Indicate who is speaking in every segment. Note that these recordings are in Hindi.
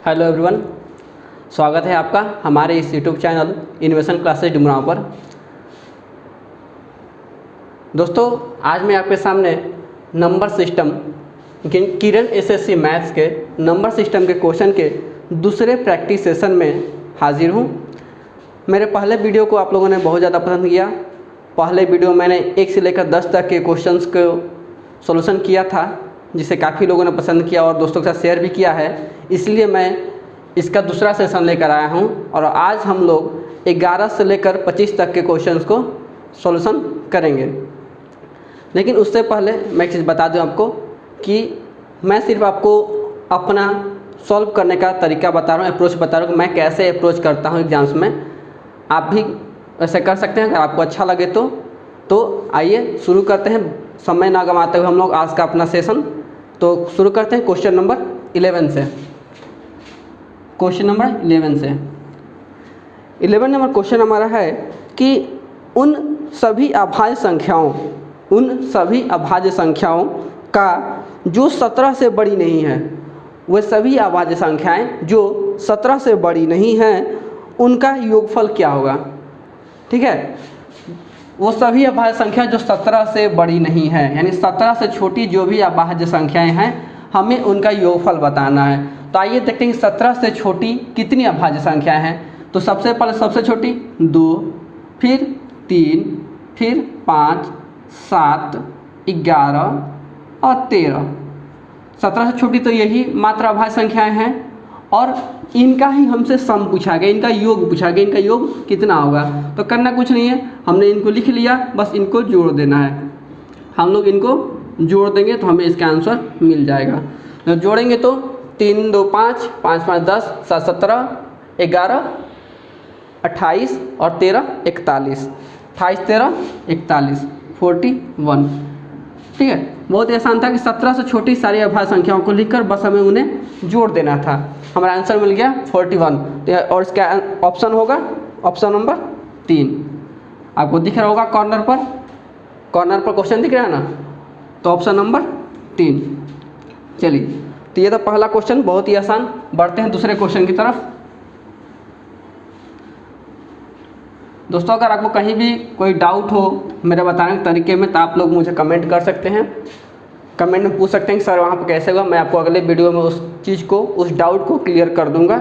Speaker 1: हेलो एवरीवन, स्वागत है आपका हमारे इस YouTube channel innovation classes Dumraon पर। दोस्तों, आज मैं आपके सामने नंबर सिस्टम किरण एसएससी मैथ्स के नंबर सिस्टम के क्वेश्चन के दूसरे प्रैक्टिस सेशन में हाजिर हूँ। मेरे पहले वीडियो को आप लोगों ने बहुत ज़्यादा पसंद किया। पहले वीडियो मैंने 1 से लेकर 10 तक के क्वेश्चंस को सॉल्यूशन किया था, जिसे काफ़ी लोगों ने पसंद किया और दोस्तों के साथ शेयर भी किया है। इसलिए मैं इसका दूसरा सेशन लेकर आया हूं और आज हम लोग 11 से लेकर 25 तक के क्वेश्चंस को सॉल्यूशन करेंगे। लेकिन उससे पहले मैं एक चीज़ बता दूं आपको कि मैं सिर्फ आपको अपना सॉल्व करने का तरीका बता रहा हूं, अप्रोच बता रहा हूं कि मैं कैसे अप्रोच करता हूं एग्जाम्स में। आप भी ऐसे कर सकते हैं अगर आपको अच्छा लगे तो आइए शुरू करते हैं, समय ना गंवाते हुए हम लोग आज का अपना सेशन। तो शुरू करते हैं क्वेश्चन नंबर 11 से। क्वेश्चन नंबर 11 से 11 नंबर क्वेश्चन हमारा है कि उन सभी अभाज्य संख्याओं का जो 17 से बड़ी नहीं है, वे सभी अभाज्य संख्याएं जो 17 से बड़ी नहीं हैं उनका योगफल क्या होगा। ठीक है, वो सभी अभाज्य संख्या जो 17 से बड़ी नहीं है, यानी 17 से छोटी जो भी अभाज्य संख्याएं हैं हमें उनका योगफल बताना है। तो आइए देखते हैं कि 17 से छोटी कितनी अभाज्य संख्याएं हैं। तो सबसे पहले सबसे छोटी 2, फिर 3, फिर 5, 7, 11 और 13। 17 से छोटी तो यही मात्र अभाज्य संख्याएं हैं और इनका ही हमसे सम पूछा गया, इनका योग पूछा गया, इनका योग कितना होगा। तो करना कुछ नहीं है, हमने इनको लिख लिया, बस इनको जोड़ देना है। हम लोग इनको जोड़ देंगे तो हमें इसका आंसर मिल जाएगा। तो जोड़ेंगे तो 3 2 5, 5 5 10, 7 17, 11 28 और 13 41, 28 13 41 41। ठीक है, बहुत ही आसान था कि 17 से छोटी सारी अभाज्य संख्याओं को लिखकर बस हमें उन्हें जोड़ देना था। हमारा आंसर मिल गया 41। और इसका ऑप्शन होगा ऑप्शन नंबर 3। आपको दिख रहा होगा कॉर्नर पर क्वेश्चन दिख रहा है ना, तो ऑप्शन नंबर 3। चलिए, तो ये तो पहला क्वेश्चन बहुत ही आसान। बढ़ते हैं दूसरे क्वेश्चन की तरफ। दोस्तों, अगर आपको कहीं भी कोई डाउट हो मेरे बताने के तरीके में तो आप लोग मुझे कमेंट कर सकते हैं। कमेंट में पूछ सकते हैं कि सर वहाँ पर कैसे हुआ। मैं आपको अगले वीडियो में उस डाउट को क्लियर कर दूंगा।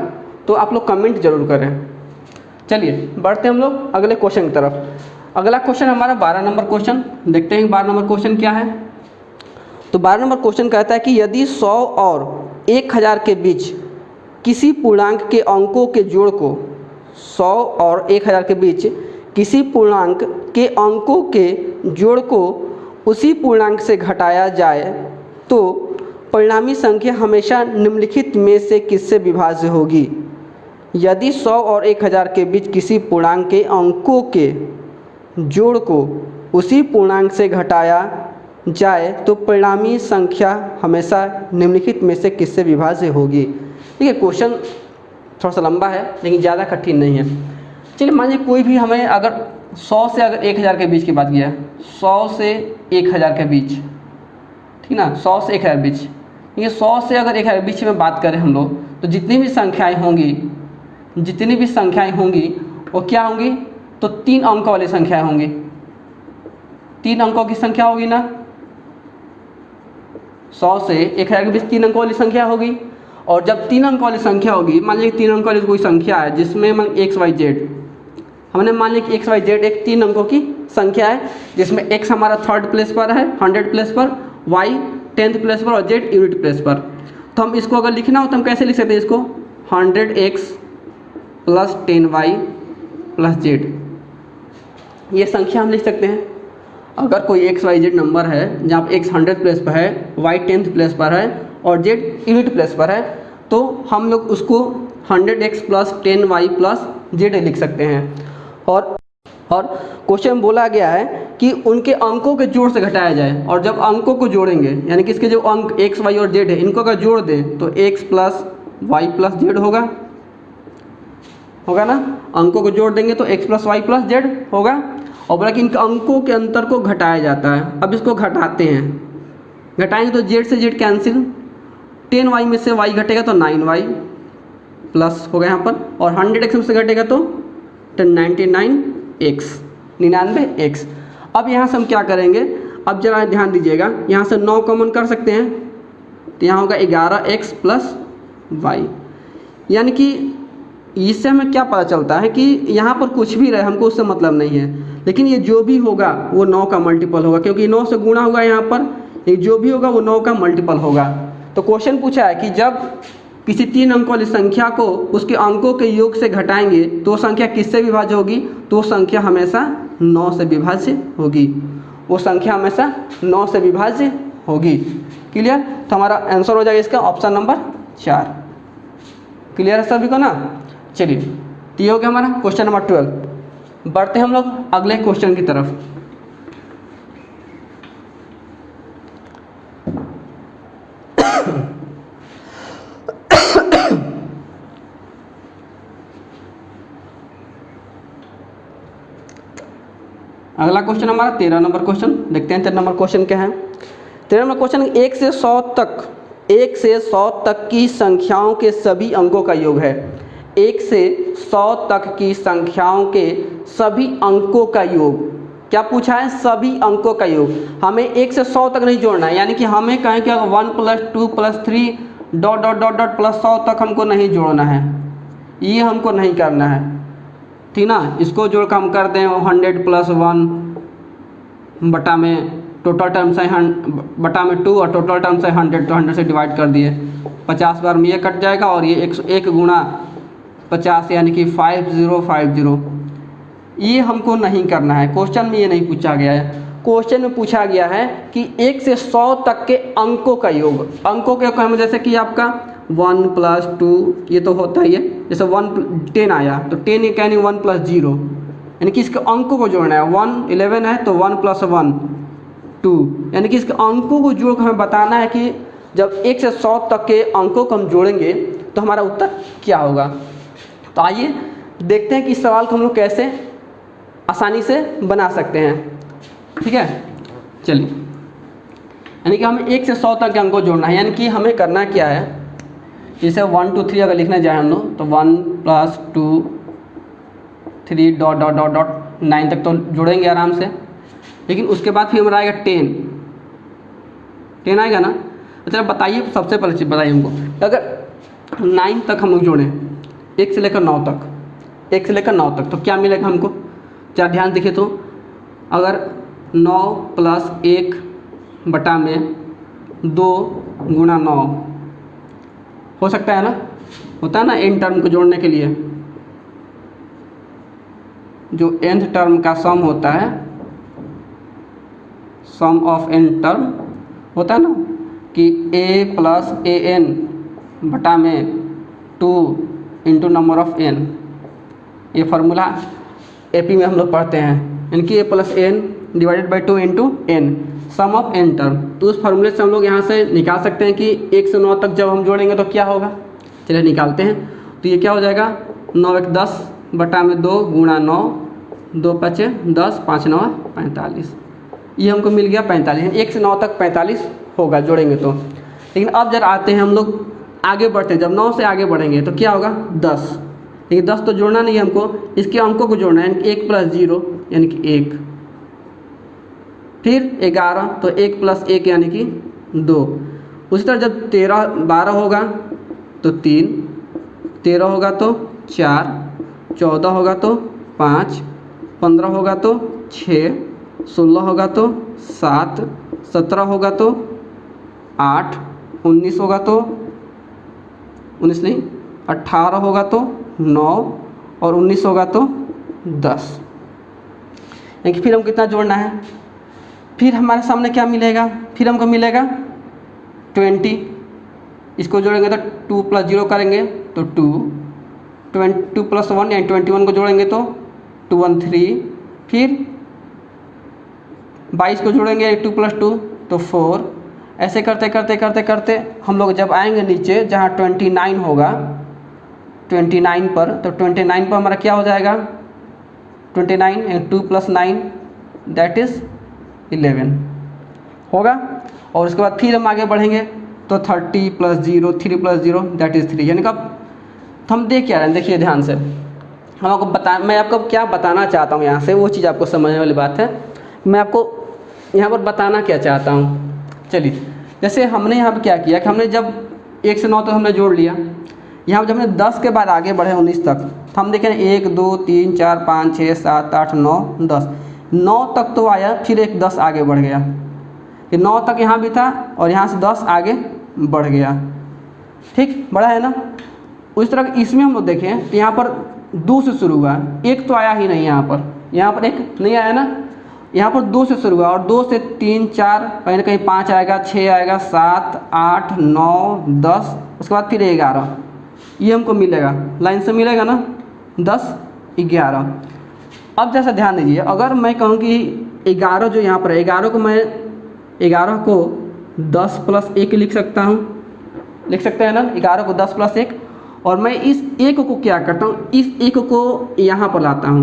Speaker 1: तो आप लोग कमेंट जरूर करें। चलिए बढ़ते हैं हम लोग अगले क्वेश्चन की तरफ। अगला क्वेश्चन हमारा 12 नंबर क्वेश्चन। देखते हैं 12 नंबर क्वेश्चन क्या है। तो 12 नंबर क्वेश्चन कहता है कि यदि 100 और 1000 के बीच किसी पूर्णांक के अंकों के जोड़ को 100 और 1000 के बीच किसी पूर्णांक के अंकों के जोड़ को उसी पूर्णांक से घटाया जाए तो परिणामी संख्या हमेशा निम्नलिखित में से किससे विभाज्य होगी। यदि 100 और 1000 के बीच किसी पूर्णांक के अंकों के जोड़ को उसी पूर्णांक से घटाया जाए तो परिणामी संख्या हमेशा निम्नलिखित में से किससे विभाज्य होगी। ठीक है, क्वेश्चन थोड़ा सा लंबा है लेकिन ज़्यादा कठिन नहीं है। चलिए, मान लीजिए कोई भी हमें अगर 100 से अगर 1000 के बीच की बात किया, 100 से 1000 के बीच, ठीक ना, 100 से 1000 बीच, ये 100 से अगर 1000 के बीच में बात करें हम लोग, तो जितनी भी संख्याएं होंगी वो क्या होंगी, तो 3 अंकों वाली संख्याएं होंगी। 3 अंकों की संख्या होगी ना, 100 से 1000 के बीच 3 अंकों वाली संख्या होगी। और जब 3 अंक वाली संख्या होगी, मान लीजिए 3 अंक वाली कोई संख्या है जिसमें मान XYZ, हमने मान लिया कि XYZ एक 3 अंकों की संख्या है जिसमें X हमारा 3rd प्लेस पर है 100 प्लेस पर, Y 10th प्लेस पर और Z यूनिट प्लेस पर। तो हम इसको अगर लिखना हो तो हम कैसे लिख सकते हैं इसको, 100X + 10Y + Z, ये संख्या हम लिख सकते हैं। अगर कोई XYZ नंबर है जहाँ पर X 100 प्लेस पर है, Y 10th प्लेस पर है और Z यूनिट प्लेस पर है, तो हम लोग उसको 100x + 10y + z लिख सकते हैं। और क्वेश्चन में बोला गया है कि उनके अंकों के जोड़ से घटाया जाए। और जब अंकों को जोड़ेंगे, यानी कि इसके जो अंक x, y और z है, इनको अगर जोड़ दें तो x + y + z होगा ना। अंकों को जोड़ देंगे तो x + y + z होगा। और बोला कि इन अंकों के अंतर को घटाया जाता है। अब इसको घटाते हैं, घटाएंगे तो z से z कैंसिल, 10y में से y घटेगा तो 9y, प्लस होगा यहाँ पर, और 100x में से घटेगा तो 99x 99x। अब यहाँ से हम क्या करेंगे, अब जरा ध्यान दीजिएगा, यहाँ से 9 कॉमन कर सकते हैं तो यहाँ होगा 11x प्लस वाई। यानी कि इससे हमें क्या पता चलता है कि यहाँ पर कुछ भी रहे हमको उससे मतलब नहीं है, लेकिन ये जो भी होगा वो 9 का मल्टीपल होगा, क्योंकि 9 से गुणा हुआ यहाँ पर, ये जो भी होगा वो 9 का मल्टीपल होगा। तो क्वेश्चन पूछा है कि जब किसी 3 अंक वाली संख्या को उसके अंकों के योग से घटाएंगे तो संख्या किससे विभाज्य होगी, तो संख्या हमेशा 9 से विभाज्य होगी, वो संख्या हमेशा 9 से विभाज्य होगी। क्लियर? तो हमारा आंसर हो जाएगा इसका ऑप्शन नंबर 4। क्लियर है सभी को ना? चलिए, तो ये हो गया हमारा क्वेश्चन नंबर 12। बढ़ते हैं हम लोग अगले क्वेश्चन की तरफ। अगला क्वेश्चन हमारा 13 नंबर क्वेश्चन, देखते हैं 13 नंबर क्वेश्चन क्या है। 13 नंबर क्वेश्चन 1 से 100 तक की संख्याओं के सभी अंकों का योग है। 1 से 100 तक की संख्याओं के सभी अंकों का योग, क्या पूछा है? सभी अंकों का योग। हमें 1 से 100 तक नहीं जोड़ना है, यानी कि हमें कहें कि 1 + 2 + 3 ... प्लस 100 तक हमको नहीं जोड़ना है, ये हमको नहीं करना है, ठीक ना। इसको जोड़ कर हम कर दें 100 + 1 बटा में टोटल टर्म से बटा में 2 और टोटल टर्म से 100, तो 100 से डिवाइड कर दिए, 50 बार में ये कट जाएगा और ये 101 गुणा 50 यानी कि 5050। ये हमको नहीं करना है, क्वेश्चन में ये नहीं पूछा गया है। क्वेश्चन में पूछा गया है कि 1 से 100 तक के अंकों का योग। अंकों के योग जैसे कि आपका 1 + 2 ये तो होता ही है, जैसे 10 आया तो 10 यानी 1 + 0, यानी कि इसके अंकों को जोड़ना है। 1 11 है तो 1 + 1 2, यानी कि इसके अंकों को जोड़ कर हमें बताना है कि जब 1 से 100 तक के अंकों को हम जोड़ेंगे तो हमारा उत्तर क्या होगा। तो आइए देखते हैं कि इस सवाल को हम लोग कैसे आसानी से बना सकते हैं, ठीक है। चलिए, यानी कि हमें 1 से 100 तक के अंकों को जोड़ना है, यानी कि हमें करना क्या है, जैसे 1 2 3 अगर लिखने जाए हम लोग तो 1 + 2 3 ... 9 तक तो जोड़ेंगे आराम से, लेकिन उसके बाद फिर हमारा आएगा 10 आएगा ना। अच्छा बताइए, सबसे पहले चीज़ बताइए हमको, अगर 9 तक हम लोग जोड़ें, 1 से लेकर 9 तक, 1 से लेकर 9 तक, तो क्या मिलेगा हमको? जरा ध्यान देखिए तो, अगर 9 + 1 बटा में 2 गुणा 9 हो सकता है ना, होता है ना n टर्म को जोड़ने के लिए, जो nth टर्म का सम होता है, सम ऑफ n टर्म होता है ना, कि a + an बटा में 2 × नंबर ऑफ n। ये फार्मूला AP में हम लोग पढ़ते हैं, यानी कि a + n / 2 × n, sum of n term. तो उस फार्मूले से हम लोग यहाँ से निकाल सकते हैं कि 1 से 9 तक जब हम जोड़ेंगे तो क्या होगा। चलिए निकालते हैं, तो ये क्या हो जाएगा, 9 × 1 = 10 बटा में 2 गुणा 9, 2 × 5 = 10, 5 × 9 = 45। ये हमको मिल गया 45, 1 से 9 तक 45 होगा जोड़ेंगे तो। लेकिन अब जब आते हैं हम लोग आगे बढ़ते हैं, जब 9 से आगे बढ़ेंगे तो क्या होगा, 10। लेकिन 10 तो जोड़ना नहीं है हमको, इसके अंकों को जोड़ना है, यानी कि 1 + 0 यानी कि 1, फिर 11 तो 1 + 1 यानी कि 2। उसी तरह जब 12 होगा तो 3, 13 होगा तो 4, 14 होगा तो 5, 15 होगा तो 6, 16 होगा तो 7, 17 होगा तो 8, 19 होगा तो 19 नहीं 18 होगा तो 9 और 19 होगा तो 10। यानी कि फिर हम कितना जोड़ना है, फिर हमारे सामने क्या मिलेगा, फिर हमको मिलेगा 20। इसको जोड़ेंगे तो 2 + 0 करेंगे तो 2, 2 + 1 यानी 21 को जोड़ेंगे तो 2 1 3, फिर 22 को जोड़ेंगे 2 + 2 तो 4। ऐसे करते करते करते करते हम लोग जब आएंगे नीचे जहाँ 29 होगा, 29 पर, तो 29 पर हमारा क्या हो जाएगा, 29 and 2 + 9 दैट इज़ 11 होगा। और उसके बाद फिर हम आगे बढ़ेंगे तो 30 + 0 3 + 0 दैट इज़ 3, यानी कि तो हम देख क्या रहे हैं, देखिए ध्यान से, हम आपको मैं आपको क्या बताना चाहता हूँ यहाँ से, वो चीज़ आपको समझने वाली बात है। मैं आपको यहाँ पर बताना क्या चाहता हूँ, चलिए जैसे हमने यहाँ पर क्या किया कि हमने जब 1 से 9 तक हमने जोड़ लिया, यहाँ पर जब हमने 10 के बाद आगे बढ़े 19 तक, तो हम देखें 1 2 3 4 5 6 7 8 9 10, 9 तक तो आया, फिर एक 10 आगे बढ़ गया, कि 9 तक यहाँ भी था और यहाँ से 10 आगे बढ़ गया, ठीक, बड़ा है ना। उस तरह इसमें हम लोग देखें तो यहाँ पर 2 से शुरू हुआ, एक तो आया ही नहीं, यहाँ पर एक नहीं आया ना, यहाँ पर 2 से शुरू हुआ और 2 से 3 4 कहीं ना कहीं 5 आएगा, 6 आएगा, 7 8 9 10, उसके बाद फिर 11, ये हमको मिलेगा, लाइन से मिलेगा ना, 10 11। अब जैसा ध्यान दीजिए, अगर मैं कहूँ कि 11 जो यहाँ पर है, 11 को मैं 11 को 10 + 1 लिख सकता हूँ, लिख सकते हैं ना, 11 को 10 + 1, और मैं इस 1 को क्या करता हूँ, इस 1 को यहाँ पर लाता हूँ,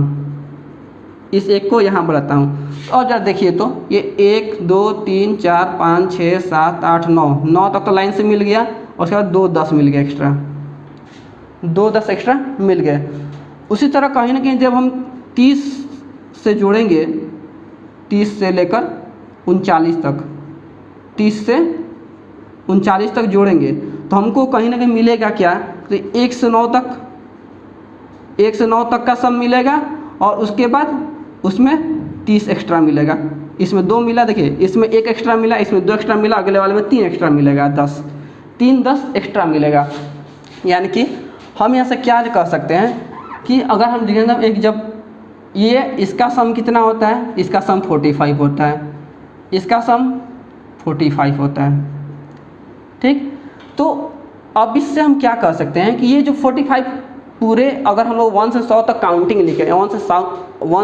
Speaker 1: इस 1 को यहाँ पर लाता हूँ, और जरा देखिए तो ये 1 2 3 4 5 6 7 8 9 तक तो लाइन से मिल गया, और उसके बाद 2 10 मिल गया एक्स्ट्रा, 2 10 एक्स्ट्रा मिल गए। उसी तरह कहीं ना कहीं जब हम 30 से जोड़ेंगे, 30 से लेकर 39 तक, 30 से 39 तक जोड़ेंगे तो हमको कहीं ना कहीं मिलेगा क्या, तो 1 से 9 तक, 1 से 9 तक का सम मिलेगा, और उसके बाद उसमें 30 एक्स्ट्रा मिलेगा, इसमें 2 मिला, देखिए इसमें 1 एक्स्ट्रा मिला, इसमें 2 एक्स्ट्रा मिला, अगले वाले में 3 एक्स्ट्रा मिलेगा, 10 3 10 एक्स्ट्रा मिलेगा। यानी कि हम यहाँ से क्या कह सकते हैं कि अगर हम देखेंगे एक, जब ये इसका सम कितना होता है, इसका सम 45 होता है, इसका सम 45 होता है, ठीक। तो अब इससे हम क्या कह सकते हैं कि ये जो 45 पूरे, अगर हम लोग 1 से 100 तक काउंटिंग लिखे, 1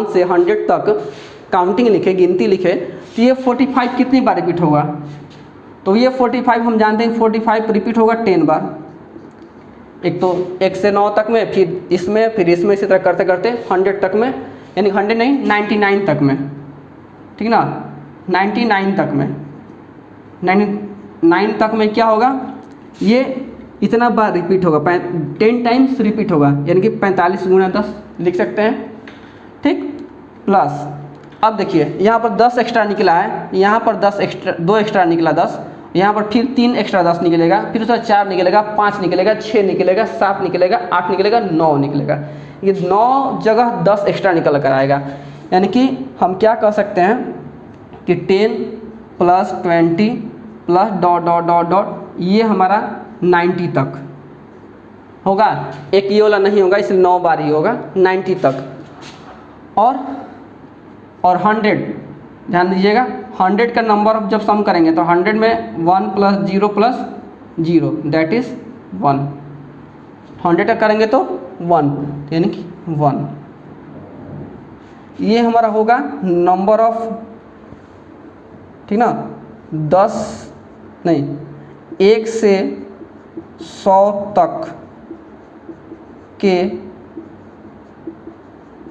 Speaker 1: से 100 तक काउंटिंग लिखे, गिनती लिखे, तो ये 45 कितनी बार रिपीट होगा, तो ये 45 हम जानते हैं 45 रिपीट होगा 10 बार, एक तो 1 से 9 तक में, फिर इसमें इसी तरह करते करते 100 तक में, यानी 100 नहीं 99 तक में, ठीक ना, 99 तक में, 99 तक में क्या होगा, ये इतना बार रिपीट होगा, 10 टाइम्स रिपीट होगा, यानी कि 45 × 10 लिख सकते हैं, ठीक। प्लस अब देखिए यहाँ पर 10 एक्स्ट्रा निकला है, यहाँ पर 10 एक्स्ट्रा, 2 एक्स्ट्रा निकला 10, यहाँ पर फिर 3 एक्स्ट्रा 10 निकलेगा, फिर उसका 4 निकलेगा, 5 निकलेगा, 6 निकलेगा, 7 निकलेगा, 8 निकलेगा, 9 निकलेगा, ये 9 जगह 10 एक्स्ट्रा निकल कर आएगा। यानी कि हम क्या कह सकते हैं कि 10 + 20 + डॉट डॉट डॉट डॉट, ये हमारा 90 तक होगा, एक ये वाला नहीं होगा, इसलिए 9 बार ही होगा 90 तक। और 100, ध्यान दीजिएगा, 100 का नंबर जब सम करेंगे तो 100 में 1 + 0 + 0 दैट इज़ 1, 100 का करेंगे तो 1, यानी कि 1, ये हमारा होगा नंबर ऑफ, ठीक ना, 10 नहीं 1 से 100 तक के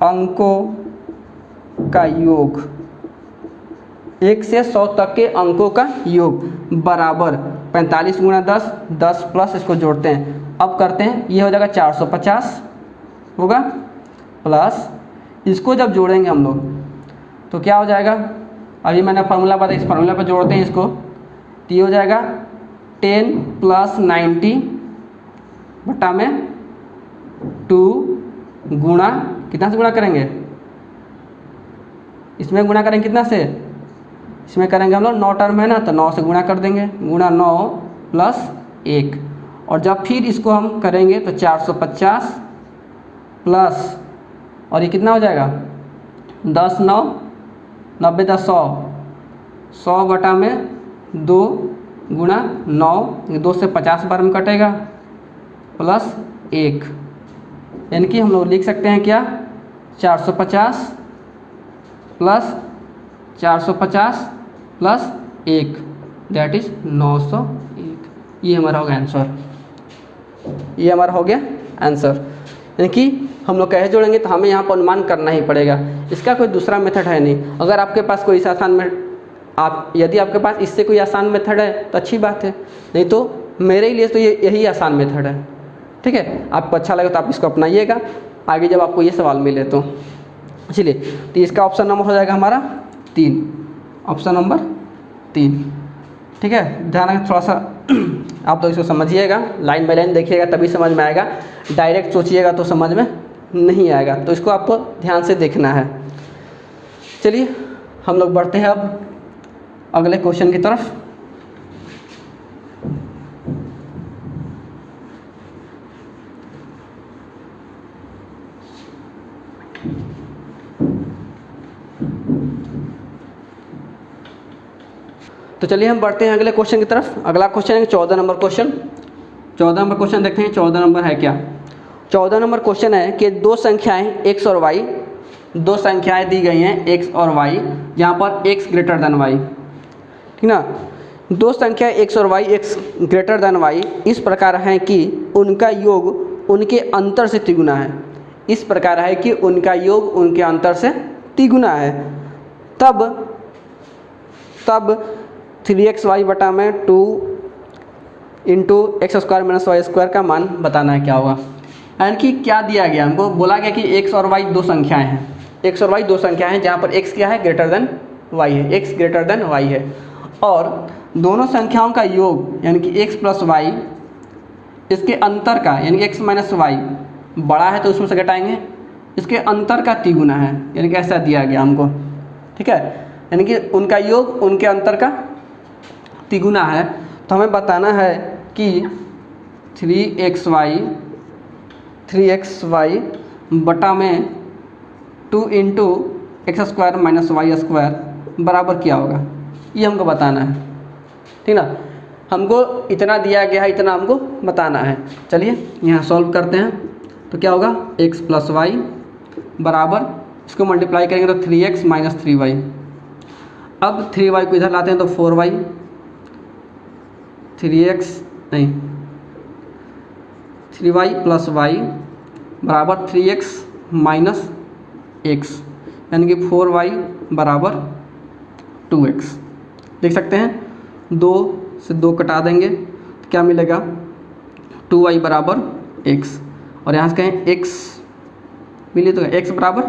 Speaker 1: अंकों का योग, 1 से 100 तक के अंकों का योग बराबर 45 × 10, 10 प्लस इसको जोड़ते हैं, अब करते हैं, ये हो जाएगा 450 होगा, प्लस इसको जब जोड़ेंगे हम लोग तो क्या हो जाएगा, अभी मैंने फार्मूला बताया, इस फार्मूला पर जोड़ते हैं इसको, तो ये हो जाएगा 10 + 90 बटा में 2 गुणा, कितना से गुणा करेंगे, इसमें गुणा करेंगे कितना से, इसमें करेंगे हम लोग 9 टर्म है ना, तो 9 से गुणा कर देंगे, गुणा 9 + 1, और जब फिर इसको हम करेंगे तो 450 प्लस, और ये कितना हो जाएगा 10 9 90 10 100, 100 बटा में 2 गुणा 9, 2 से 50 बार में कटेगा, प्लस 1, यानी कि हम लोग लिख सकते हैं क्या, 450 प्लस 450 प्लस 1 दैट इज़ 901, ये हमारा हो गया आंसर, ये हमारा हो गया आंसर। यानी कि हम लोग कैसे जोड़ेंगे, तो हमें यहाँ पर अनुमान करना ही पड़ेगा, इसका कोई दूसरा मेथड है नहीं। अगर आपके पास कोई आसान यदि आपके पास इससे कोई आसान मेथड है तो अच्छी बात है, नहीं तो मेरे लिए तो यही आसान मेथड है। ठीक है, आपको अच्छा लगे तो आप इसको अपनाइएगा आगे जब आपको ये सवाल मिले तो। चलिए, तो इसका ऑप्शन नंबर हो जाएगा हमारा 3, ऑप्शन नंबर 3। ठीक है, ध्यान रखें थोड़ा सा आप तो इसको समझिएगा, लाइन बाय लाइन देखिएगा तभी समझ में आएगा, डायरेक्ट सोचिएगा तो समझ में नहीं आएगा, तो इसको आपको ध्यान से देखना है। चलिए हम लोग बढ़ते हैं अब अगले क्वेश्चन की तरफ। तो चलिए हम बढ़ते हैं अगले क्वेश्चन की तरफ। अगला क्वेश्चन है 14 नंबर क्वेश्चन। 14 नंबर क्वेश्चन देखते हैं 14 नंबर है क्या। 14 नंबर क्वेश्चन है कि दो संख्याएं x और y, दो संख्याएं दी गई हैं x और y, जहाँ पर x ग्रेटर देन y, ठीक ना। दो संख्या x और y x greater than y इस प्रकार हैं कि उनका योग उनके अंतर से तिगुना है। इस प्रकार है कि उनका योग उनके अंतर से तिगुना है। तब 3xy बटा में 2 into x square minus y square का मान बताना है क्या होगा। यानी कि क्या दिया गया, हमको बोला गया कि x और y दो संख्याएं हैं, x और y दो संख्याएं हैं जहाँ पर x क्या है, ग्रेटर देन y है, x ग्रेटर देन y है, और दोनों संख्याओं का योग यानी कि x प्लस वाई इसके अंतर का यानी कि x माइनस वाई बड़ा है तो उसमें से घटाएंगे, इसके अंतर का तिगुना है, यानी कि ऐसा दिया गया हमको। ठीक है, यानी कि उनका योग उनके अंतर का तिगुना है। तो हमें बताना है कि 3xy बटा में 2 into x square minus y square बराबर क्या होगा, ये हमको बताना है। ठीक ना, हमको इतना दिया गया है, इतना हमको बताना है। चलिए यहाँ सॉल्व करते हैं। तो क्या होगा, x प्लस वाई बराबर, इसको मल्टीप्लाई करेंगे तो 3x माइनस 3y। अब 3y को इधर लाते हैं तो 4y, 3y प्लस वाई बराबर 3x माइनस x, यानी कि 4y बराबर 2x। देख सकते हैं 2 से 2 कटा देंगे तो क्या मिलेगा, 2y बराबर x, और यहाँ से कहें x मिले तो x बराबर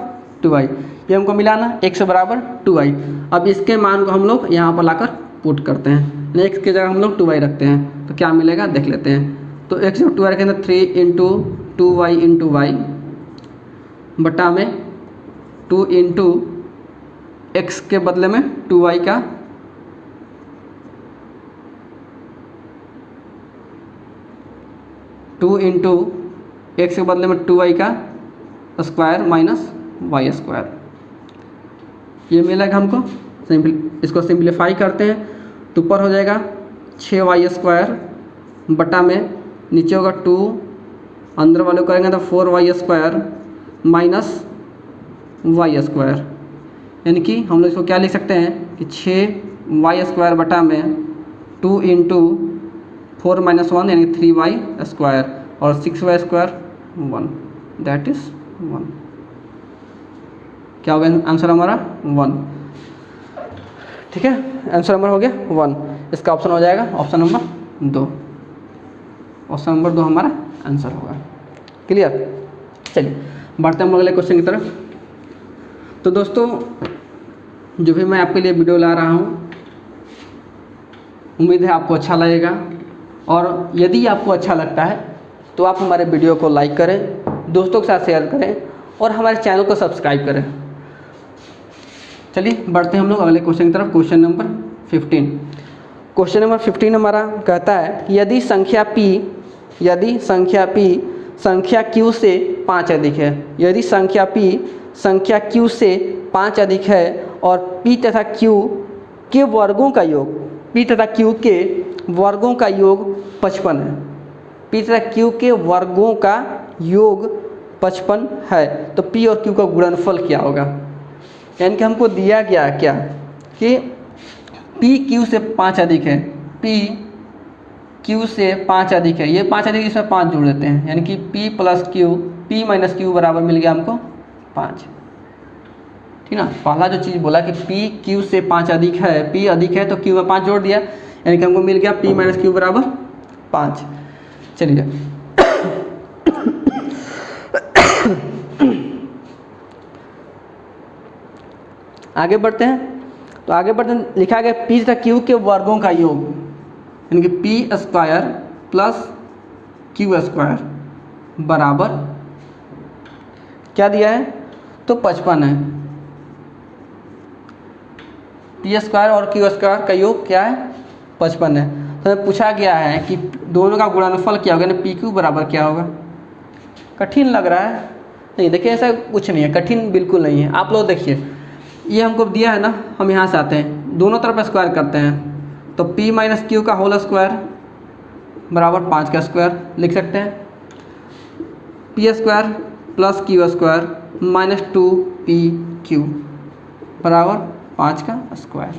Speaker 1: 2y, ये हमको मिला ना, x बराबर 2y। अब इसके मान को हम लोग यहाँ पर लाकर पुट करते हैं, x की जगह हम लोग 2y रखते हैं तो क्या मिलेगा देख लेते हैं। तो x जब 2y रखेंगे तो 3 इंटू 2y इंटू वाई बटा में 2 इंटू एक्स के बदले में 2y का 2 इंटू एक्स के बदले में 2y का स्क्वायर माइनस वाई स्क्वायर, ये मिलेगा हमको। इसको सिंप्लीफाई करते हैं तो ऊपर हो जाएगा 6y स्क्वायर बटा में नीचे होगा 2, अंदर वाले को करेंगे तो 4y square minus y square, यानी कि हम लोग इसको क्या लिख सकते हैं कि 6y स्क्वायर बटा में 2 इंटू 4 माइनस 1 यानी 3y स्क्वायर, और 6y स्क्वायर 1, दैट इज़ 1। क्या हो गया आंसर हमारा 1। ठीक है, आंसर नंबर हो गया 1। इसका ऑप्शन हो जाएगा ऑप्शन नंबर 2। ऑप्शन नंबर 2 हमारा आंसर होगा। क्लियर। चलिए बढ़ते हैं हम अगले क्वेश्चन की तरफ। तो दोस्तों जो भी मैं आपके लिए वीडियो ला रहा हूँ, उम्मीद है आपको अच्छा लगेगा, और यदि आपको अच्छा लगता है तो आप हमारे वीडियो को लाइक करें, दोस्तों के साथ शेयर करें और हमारे चैनल को सब्सक्राइब करें। चलिए बढ़ते हैं हम लोग अगले क्वेश्चन की तरफ। Question number 15। क्वेश्चन नंबर 15 हमारा कहता है कि यदि संख्या P संख्या Q से 5 अधिक है, यदि संख्या P संख्या Q से 5 अधिक है और P तथा Q के वर्गों का योग, P तथा Q के वर्गों का योग 55 है, P तथा Q के वर्गों का योग 55 है, तो P और Q का गुणनफल क्या होगा। यानी कि हमको दिया गया क्या कि P Q से 5 अधिक है, P Q से 5 अधिक है, ये 5 अधिक, इसमें 5 जोड़ देते हैं, यानी कि P plus Q, P minus Q बराबर मिल गया हमको 5। ठीक ना, पहला जो चीज़ बोला कि P Q से 5 अधिक है, P अधिक है तो Q में 5 जोड़ दिया, यानी कि हमको मिल गया P माइनस Q बराबर 5। चलिए आगे बढ़ते हैं। तो आगे बढ़ते हैं, लिखा गया पी तथा क्यू के वर्गों का योग, यानी कि P square plus Q square बराबर क्या दिया है, तो 55 है। पी स्क्वायर और क्यू स्क्वायर का योग क्या है, 55 है। तो हमें पूछा गया है कि दोनों का गुणनफल क्या होगा, यानी पी क्यू बराबर क्या होगा। कठिन लग रहा है? नहीं, देखिए ऐसा कुछ नहीं है, कठिन बिल्कुल नहीं है। आप लोग देखिए, ये हमको दिया है ना, हम यहाँ से आते हैं, दोनों तरफ स्क्वायर करते हैं, तो p माइनस क्यू का होल स्क्वायर बराबर 5 का स्क्वायर लिख सकते हैं। P square plus Q square minus 2pq बराबर 5 का स्क्वायर।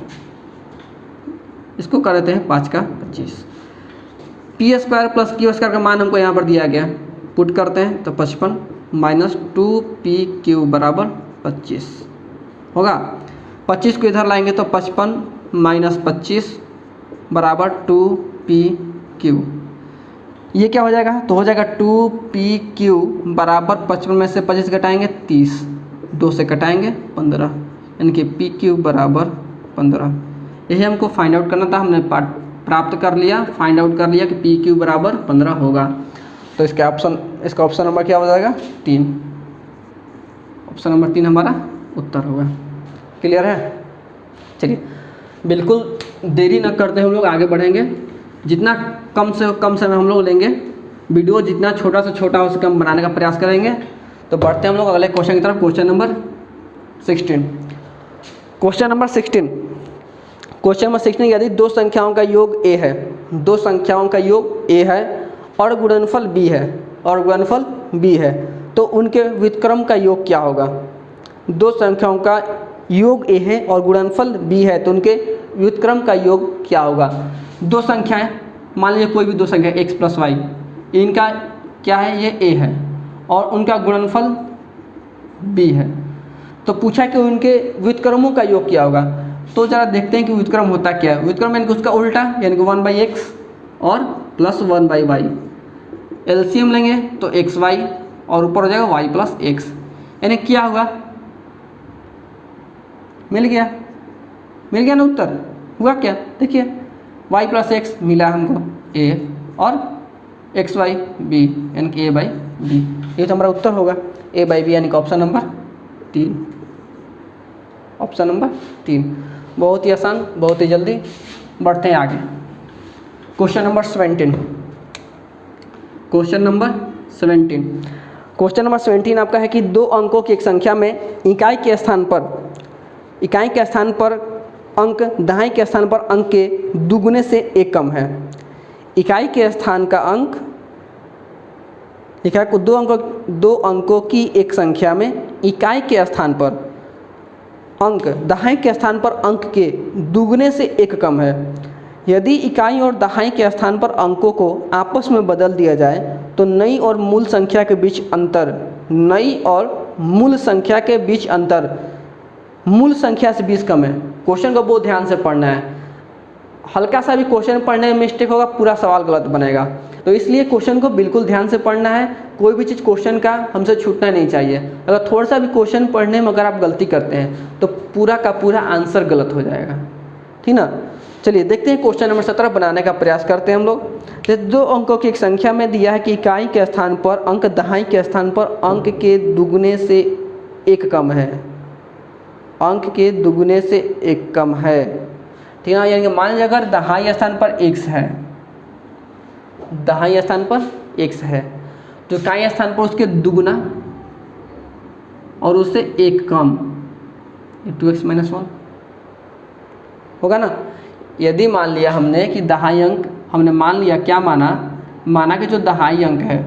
Speaker 1: इसको कर देते हैं 5 का 25। P square plus Q square का मान हमको यहाँ पर दिया गया, पुट करते हैं तो 55 माइनस 2pq बराबर 25 होगा। 25 को इधर लाएंगे तो 55 माइनस 25 बराबर 2pq। ये क्या हो जाएगा, तो हो जाएगा 2pq बराबर 55 में से 25 घटाएंगे 30, 2 से घटाएंगे 15, यानी कि pq बराबर 15। यही हमको फाइंड आउट करना था, हमने प्राप्त कर लिया, फाइंड आउट कर लिया कि pq बराबर 15 होगा। तो इसका ऑप्शन नंबर क्या हो जाएगा, 3। ऑप्शन नंबर 3 हमारा उत्तर होगा। क्लियर है? चलिए, बिल्कुल देरी न करते हम लोग आगे बढ़ेंगे। जितना कम से कम समय हम लोग लेंगे, वीडियो जितना छोटा से छोटा हो सके हम बनाने का प्रयास करेंगे। तो बढ़ते हैं हम लोग अगले क्वेश्चन की तरफ। Question number 16। क्वेश्चन नंबर 16 यदि दो संख्याओं का योग a है, दो संख्याओं का योग a है और गुणनफल b है, तो उनके व्युत्क्रम का योग क्या होगा। दो संख्याओं का योग a है और गुणनफल b है, तो उनके व्युत्क्रम का योग क्या होगा। दो संख्याएं, मान लीजिए कोई भी दो संख्या x प्लस वाई, इनका क्या है, ये a है और उनका गुणनफल b है। तो पूछा कि उनके व्युत्क्रमों का योग क्या होगा। तो जरा देखते हैं कि व्युत्क्रम होता क्या है। व्युत्क्रम यानी कि उसका उल्टा, यानी कि 1/x और प्लस 1/y। एलसीएम लेंगे तो xy और ऊपर हो जाएगा y प्लस x, यानी क्या होगा, मिल गया ना उत्तर। हुआ क्या, देखिए y प्लस x मिला हमको a और xy b, यानी कि a/b। ये तो हमारा उत्तर होगा a/b, यानी कि ऑप्शन नंबर 3। ऑप्शन नंबर 3 बहुत ही आसान, बहुत ही जल्दी। बढ़ते हैं आगे। Question number 17। क्वेश्चन नंबर 17 आपका है कि दो अंकों की एक संख्या में इकाई के स्थान पर अंक दहाई के स्थान पर अंक के दुगुने से एक कम है। इकाई के स्थान का अंक लिखा है, दो अंकों की एक संख्या में इकाई के स्थान पर अंक दहाई के स्थान पर अंक के दुगने से एक कम है। यदि इकाई और दहाई के स्थान पर अंकों को आपस में बदल दिया जाए तो नई और मूल संख्या के बीच अंतर मूल संख्या से 20 कम है। क्वेश्चन को बहुत ध्यान से पढ़ना है, हल्का सा भी क्वेश्चन पढ़ने में मिस्टेक होगा पूरा सवाल गलत बनेगा। तो इसलिए क्वेश्चन को बिल्कुल ध्यान से पढ़ना है। कोई भी चीज़ क्वेश्चन का हमसे छूटना नहीं चाहिए। अगर थोड़ा सा भी क्वेश्चन पढ़ने में अगर आप गलती करते हैं तो पूरा का पूरा आंसर गलत हो जाएगा, ठीक ना। चलिए देखते हैं क्वेश्चन नंबर 17 बनाने का प्रयास करते हैं हम लोग। जैसे दो अंकों की एक संख्या में दिया है कि इकाई के स्थान पर अंक दहाई के स्थान पर अंक के दुगने से एक कम है। अंक के दुगने से एक कम है, ठीक है। यानी कि मान लीजिए अगर दहाई स्थान पर x है, दहाई स्थान पर x है, तो इकाई स्थान पर उसके दुगुना और उससे एक कम, 2x - 1 होगा ना। यदि मान लिया हमने कि दहाई अंक, हमने मान लिया क्या माना कि जो दहाई अंक है,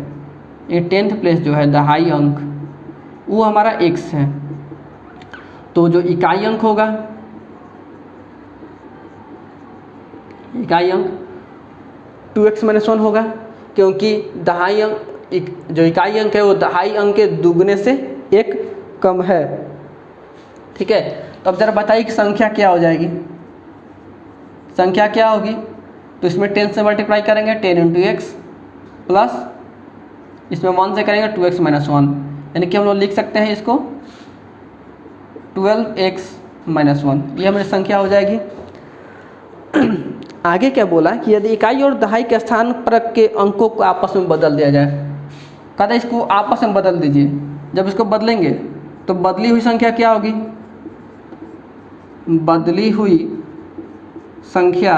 Speaker 1: ये 10th प्लेस जो है दहाई अंक, वो हमारा x है, तो जो इकाई अंक होगा, इकाई अंक 2x - 1 होगा, क्योंकि दहाई अंक जो इकाई अंक है वो दहाई अंक के दुगने से एक कम है, ठीक है। तो अब जरा बताइए कि संख्या क्या हो जाएगी। संख्या क्या होगी, तो इसमें 10 से मल्टीप्लाई करेंगे, 10 × x प्लस इसमें 1 से करेंगे 2x - 1, यानी कि हम लोग लिख सकते हैं इसको 12x -1, ये हमारी संख्या हो जाएगी। आगे क्या बोला कि यदि इकाई और दहाई के स्थान पर के अंकों को आपस में बदल दिया जाए, कहते हैं इसको आपस में बदल दीजिए। जब इसको बदलेंगे तो बदली हुई संख्या क्या होगी, बदली हुई संख्या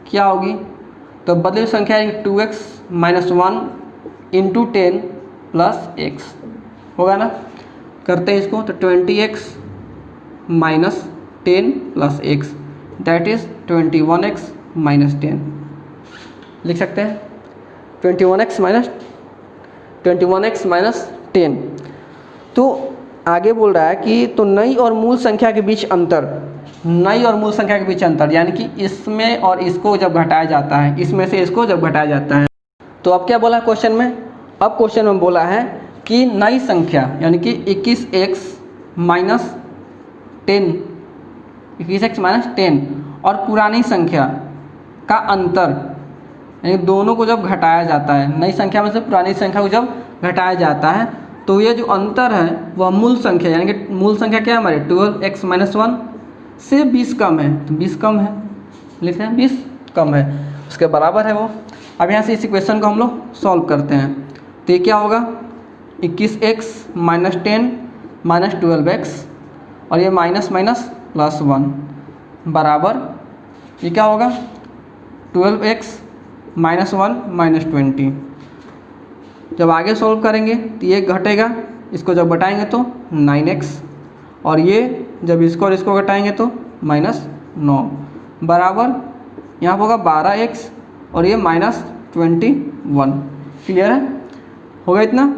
Speaker 1: क्या होगी, तो बदली हुई संख्या 2x - 1 × 10 + x होगा ना। करते हैं इसको, तो 20x - 10 + x that is 21x - 10 लिख सकते हैं। 21x - 10। तो आगे बोल रहा है कि तो नई और मूल संख्या के बीच अंतर, नई और मूल संख्या के बीच अंतर यानी कि इसमें और इसको जब घटाया जाता है, इसमें से इसको जब घटाया जाता है, तो अब क्या बोला क्वेश्चन में, अब क्वेश्चन में बोला है कि नई संख्या यानी कि 21x - 10 और पुरानी संख्या का अंतर, यानी दोनों को जब घटाया जाता है, नई संख्या में से पुरानी संख्या को जब घटाया जाता है, तो ये जो अंतर है वह मूल संख्या, यानी कि मूल संख्या क्या है हमारे 12x - 1 से 20 कम है, तो 20 कम है, लिखते हैं 20 कम है, उसके बराबर है वो। अब यहाँ से इस इक्वेशन को हम लोग सॉल्व करते हैं, तो ये क्या होगा 21x - 10 - 12x और ये माइनस माइनस +1 बराबर ये क्या होगा 12x - 1 - 20। जब आगे सॉल्व करेंगे तो ये घटेगा, इसको जब घटाएंगे तो 9x और ये जब इसको और इसको घटाएंगे तो -9 बराबर यहाँ होगा 12x और ये -21। क्लियर है, होगा इतना।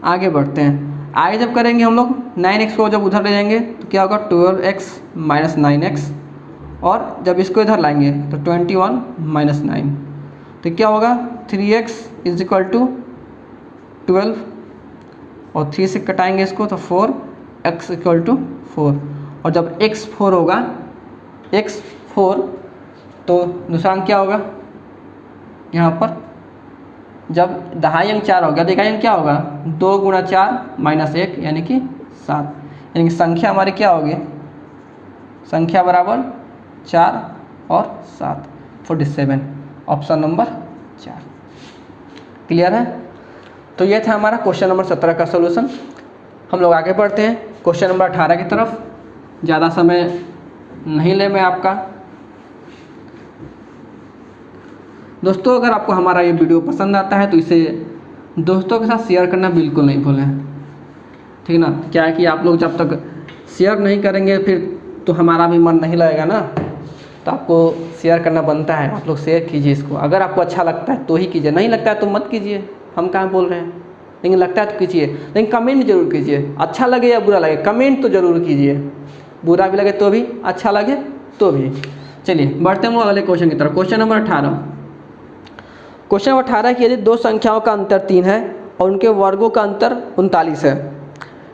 Speaker 1: आगे बढ़ते हैं, आगे जब करेंगे हम लोग 9x को जब उधर ले जाएंगे तो क्या होगा 12x - 9x और जब इसको इधर लाएंगे तो 21 - 9, तो क्या होगा 3x = 12 और 3 से कटाएंगे इसको तो 4x = 4 और जब x 4 होगा, x 4 तो दूसरा अंक क्या होगा, यहाँ पर जब दहाई अंक 4 होगा, इकाई अंक क्या होगा 2 × 4 - 1 यानी कि 7, यानी कि संख्या हमारी क्या होगी, संख्या बराबर 4 और 7 47, ऑप्शन नंबर 4। क्लियर है, तो ये था हमारा क्वेश्चन नंबर 17 का सलूशन। हम लोग आगे बढ़ते हैं क्वेश्चन नंबर 18 की तरफ। ज़्यादा समय नहीं ले मैं आपका। दोस्तों अगर आपको हमारा ये वीडियो पसंद आता है तो इसे दोस्तों के साथ शेयर करना बिल्कुल नहीं भूलें, ठीक ना। क्या है कि आप लोग जब तक शेयर नहीं करेंगे फिर तो हमारा भी मन नहीं लगेगा ना, तो आपको शेयर करना बनता है। आप लोग शेयर कीजिए इसको, अगर आपको अच्छा लगता है तो ही कीजिए, नहीं लगता है तो मत कीजिए, हम कहाँ बोल रहे हैं, लेकिन लगता है तो कीजिए। लेकिन कमेंट जरूर कीजिए, अच्छा लगे या बुरा लगे कमेंट तो ज़रूर कीजिए, बुरा भी लगे तो भी, अच्छा लगे तो भी। चलिए बढ़ते हैं अगले क्वेश्चन की तरफ। Question number 18। क्वेश्चन नंबर 18 कि यदि दो संख्याओं का अंतर 3 है और उनके वर्गों का अंतर 39 है।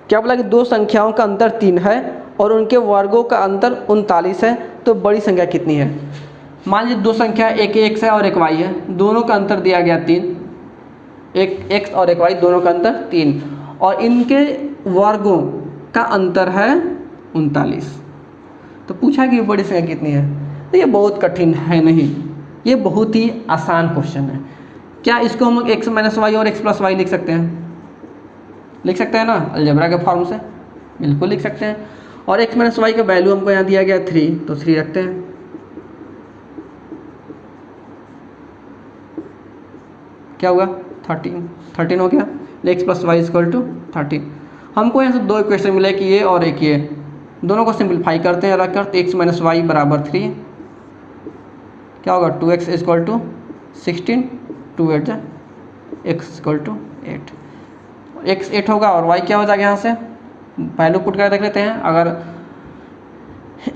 Speaker 1: क्या बोला कि दो संख्याओं का अंतर 3 है और उनके वर्गों का अंतर 39 है, तो बड़ी संख्या कितनी है। मान लीजिए दो संख्या एक x है और एक y है, दोनों का अंतर दिया गया 3, एक x और एक y दोनों का अंतर 3 और इनके वर्गों का अंतर है 39, तो पूछा कि बड़ी संख्या कितनी है। तो ये बहुत कठिन है नहीं, ये बहुत ही आसान क्वेश्चन है। क्या इसको हम लोग x - y और x + y लिख सकते हैं, लिख सकते हैं ना अलजेब्रा के फॉर्म से, बिल्कुल लिख सकते हैं। और x - y का वैल्यू हमको यहाँ दिया गया 3, तो 3 रखते हैं। क्या होगा 13 हो गया, x + y = 13। हमको यहाँ से दो इक्वेशन मिले कि ये और एक ये, दोनों को सिंप्लीफाई करते हैं, अलग करते x - y = 3। क्या होगा 2x = 16, 2 8 x = 8, x 8 होगा और y क्या हो जाएगा, यहाँ से वैल्यू पुट कर देख लेते हैं। अगर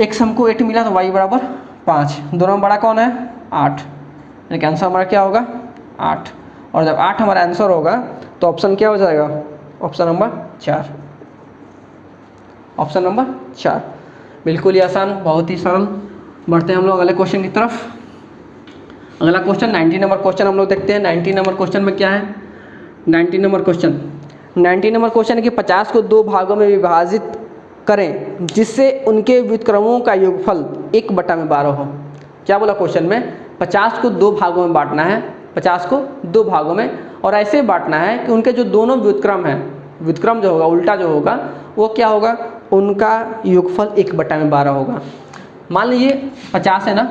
Speaker 1: x हमको 8 मिला तो y = 5, दोनों में बड़ा कौन है 8, यानी कि आंसर हमारा क्या होगा 8। और जब 8 हमारा आंसर होगा तो ऑप्शन क्या हो जाएगा, ऑप्शन नंबर 4, ऑप्शन नंबर 4। बिल्कुल ही आसान, बहुत ही सरल। बढ़ते हैं हम लोग अगले क्वेश्चन की तरफ। अगला क्वेश्चन 19 नंबर क्वेश्चन हम लोग देखते हैं। 19 नंबर क्वेश्चन में क्या है, 19 नंबर क्वेश्चन है कि 50 को 2 भागों में विभाजित करें जिससे उनके व्युत्क्रमों का योगफल 1/12 हो। क्या बोला क्वेश्चन में, 50 को 2 भागों में बांटना है, 50 को 2 भागों में, और ऐसे बांटना है कि उनके जो दोनों व्युत्क्रम हैं, व्युत्क्रम जो होगा उल्टा जो होगा वो क्या होगा, उनका योगफल 1/12 होगा। मान लीजिए 50 है ना,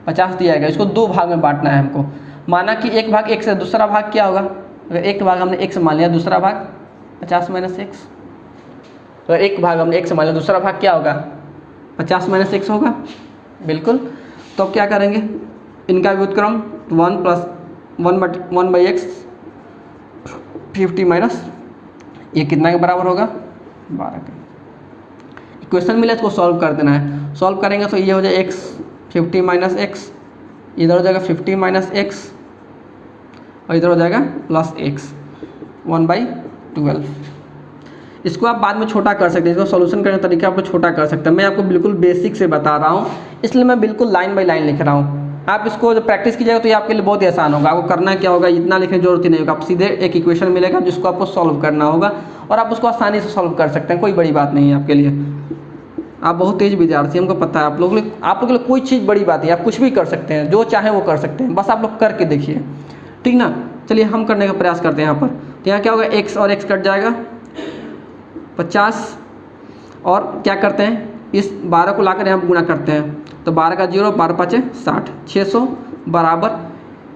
Speaker 1: 50 दिया गया, इसको 2 भाग में बांटना है हमको। माना कि एक भाग x है, दूसरा भाग क्या होगा, अगर एक भाग हमने x मान लिया, दूसरा भाग 50 - x, तो एक भाग हमने x मान लिया, दूसरा भाग क्या होगा 50 - x होगा, बिल्कुल। तो अब क्या करेंगे, इनका व्युत्क्रम 1 + 1/x 50 - ये कितना के बराबर होगा, 12 का। इक्वेशन मिला इसको सॉल्व कर देना है। सॉल्व करेंगे तो ये हो जाए x 50 - x, इधर हो जाएगा 50 - x, और इधर हो जाएगा +x 1/12। इसको आप बाद में छोटा कर सकते हैं, इसको सॉल्यूशन करने का तरीका आपको छोटा कर सकते हैं। मैं आपको बिल्कुल बेसिक से बता रहा हूँ, इसलिए मैं बिल्कुल लाइन बाय लाइन लिख रहा हूँ। आप इसको जब प्रैक्टिस कीजिएगा तो ये आपके लिए बहुत ही आसान होगा। आपको करना क्या होगा, इतना लिखने की जरूरत ही नहीं होगा, आप सीधे एक इक्वेशन मिलेगा जिसको आपको सॉल्व करना होगा, और आप उसको आसानी से सॉल्व कर सकते हैं, कोई बड़ी बात नहीं है आपके लिए। आप बहुत तेज विद्यार्थी, हमको पता है। आप लोगों के लिए कोई चीज़ बड़ी बात नहीं, आप कुछ भी कर सकते हैं, जो चाहें वो कर सकते हैं, बस आप लोग करके देखिए, ठीक ना। चलिए हम करने का प्रयास करते हैं यहाँ पर। तो यहाँ क्या होगा, x और x कट जाएगा 50, और क्या करते हैं, इस 12 को लाकर यहाँ गुणा करते हैं, तो 12 का 0, 12 × 5 = 60, 600 बराबर,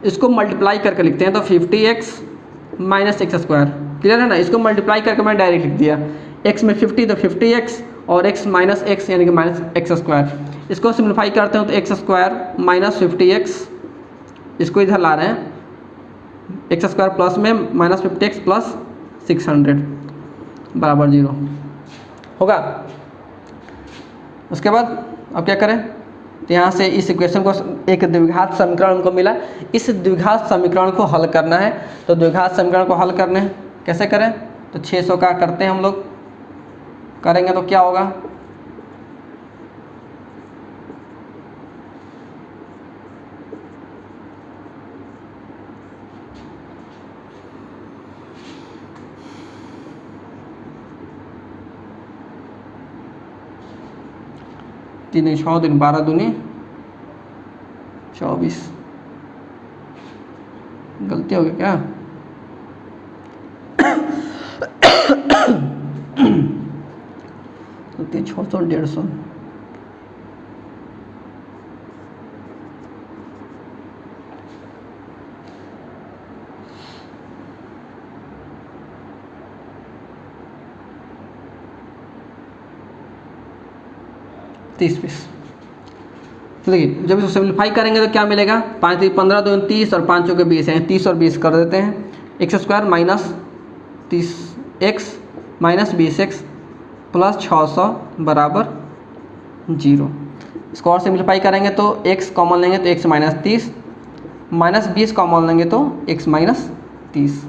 Speaker 1: इसको मल्टीप्लाई करके लिखते हैं तो 50x - x²। क्लियर है ना, इसको मल्टीप्लाई करके मैं डायरेक्ट लिख दिया, x में 50 तो 50x, और x - x यानी कि -x²। इसको सिम्प्लीफाई करते हैं तो x² - 50x, इसको इधर ला रहे हैं, x² प्लस में -50x + 600 बराबर 0 होगा। उसके बाद अब क्या करें, तो यहाँ से इस इक्वेशन को, एक द्विघात समीकरण को मिला, इस द्विघात समीकरण को हल करना है। तो द्विघात समीकरण को हल करने कैसे करें, तो 600 का करते हैं हम लोग, करेंगे तो क्या होगा, तीन 6 दिन 12 दूनी 24, गलती हो गई क्या, तो 600 150, ₹30। तो देखिए जब इसको सिम्प्लीफाई करेंगे तो क्या मिलेगा, 5 × 15 = 30, और 5 × 20 है, 30 और 20 कर देते हैं, x² - 30x - 20x + 600 बराबर 0। इसको और सिम्प्लीफाई करेंगे तो x कॉमन लेंगे तो x - 30, -20 कॉमन लेंगे तो x - 30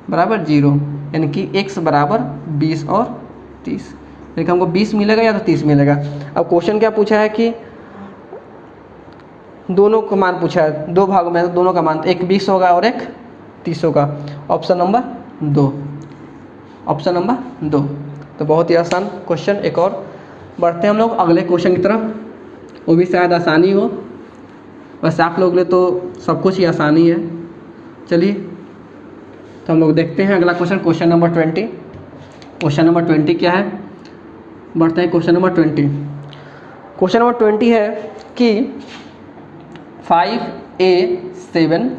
Speaker 1: बराबर 0, यानी कि x बराबर 20 और 30। देखिए हमको 20 मिलेगा या तो 30 मिलेगा। अब क्वेश्चन क्या पूछा है कि दोनों का मान पूछा है, 2 भागों में, तो दोनों का मान, तो एक 20 होगा और एक 30 होगा। Option number 2, option number 2। तो बहुत ही आसान क्वेश्चन। एक और बढ़ते हैं हम लोग अगले क्वेश्चन की तरफ, वो भी शायद आसानी हो, वैसे आप लोगों के लिए तो सब कुछ ही आसानी है। चलिए तो हम लोग देखते हैं अगला question, question number 20। Question number 20 क्या है, बढ़ते हैं क्वेश्चन नंबर 20। क्वेश्चन नंबर 20 है कि 5A7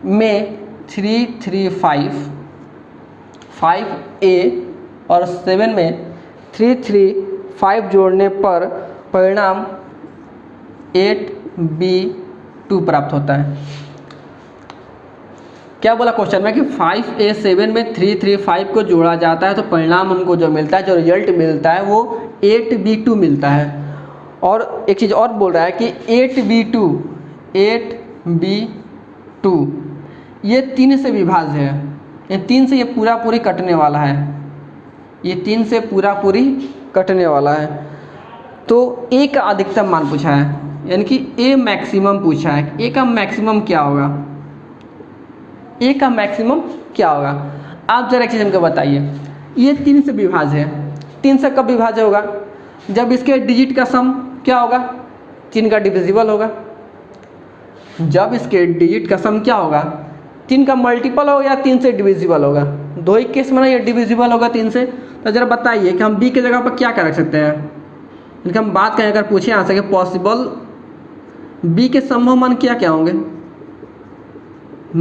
Speaker 1: में 335, 5A और 7 में 335 जोड़ने पर परिणाम 8B2 प्राप्त होता है। क्या बोला क्वेश्चन में कि 5A7 में 335 को जोड़ा जाता है तो परिणाम हमको जो मिलता है, जो रिजल्ट मिलता है वो 8B2 मिलता है। और एक चीज़ और बोल रहा है कि 8B2 ये 3 से विभाज्य है, ये 3 से ये पूरा पूरी कटने वाला है, ये 3 से पूरा पूरी कटने वाला है। तो A का अधिकतम मान पूछा है, यानी कि A मैक्सिमम पूछा है। A का मैक्सिमम क्या होगा, A का मैक्सिमम क्या होगा, आप जरा एक चीज़ हमको बताइए। ये 3 से विभाज्य है। 3 से कब विभाज्य होगा? जब इसके डिजिट का सम क्या होगा? 3 का डिविजिबल होगा। जब इसके डिजिट का सम क्या होगा? 3 का मल्टीपल होगा या 3 से डिविजिबल होगा। दो ही केस में ना ये डिविजिबल होगा 3 से। तो जरा बताइए कि हम b की जगह पर क्या कर रख सकते हैं? इनकी हम बात करें, अगर पूछे यहाँ से कि पॉसिबल b के संभव मान क्या क्या होंगे?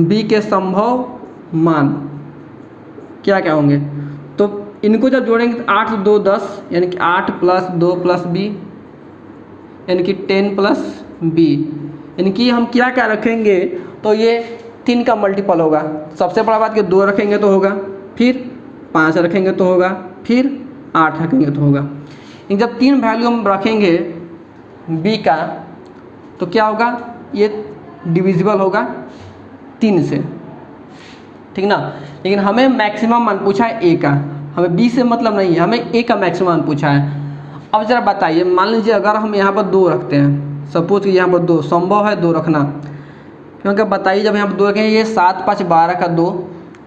Speaker 1: b के संभव मान क्या क्या होंगे? तो इनको जब जोड़ेंगे तो 8 2 10 यानी कि 8 + 2 + b यानी कि 10 + b, यानी कि हम क्या क्या रखेंगे? तो ये 3 का मल्टीपल होगा। सबसे बड़ा बात कि 2 रखेंगे तो होगा, फिर 5 रखेंगे तो होगा, फिर 8 रखेंगे तो होगा। जब 3 वैल्यू हम रखेंगे b का तो क्या होगा? ये डिविजिबल होगा 3 से, ठीक ना। लेकिन हमें मैक्सिमम मान पूछा है a का, हमें b से मतलब नहीं है, हमें a का मैक्सिमम मान पूछा है। अब जरा बताइए, मान लीजिए अगर हम यहाँ पर 2 रखते हैं, सपोज कि यहाँ पर 2 संभव है 2 रखना, क्योंकि बताइए जब यहाँ पर 2 रखेंगे ये 7 5 12 का 2,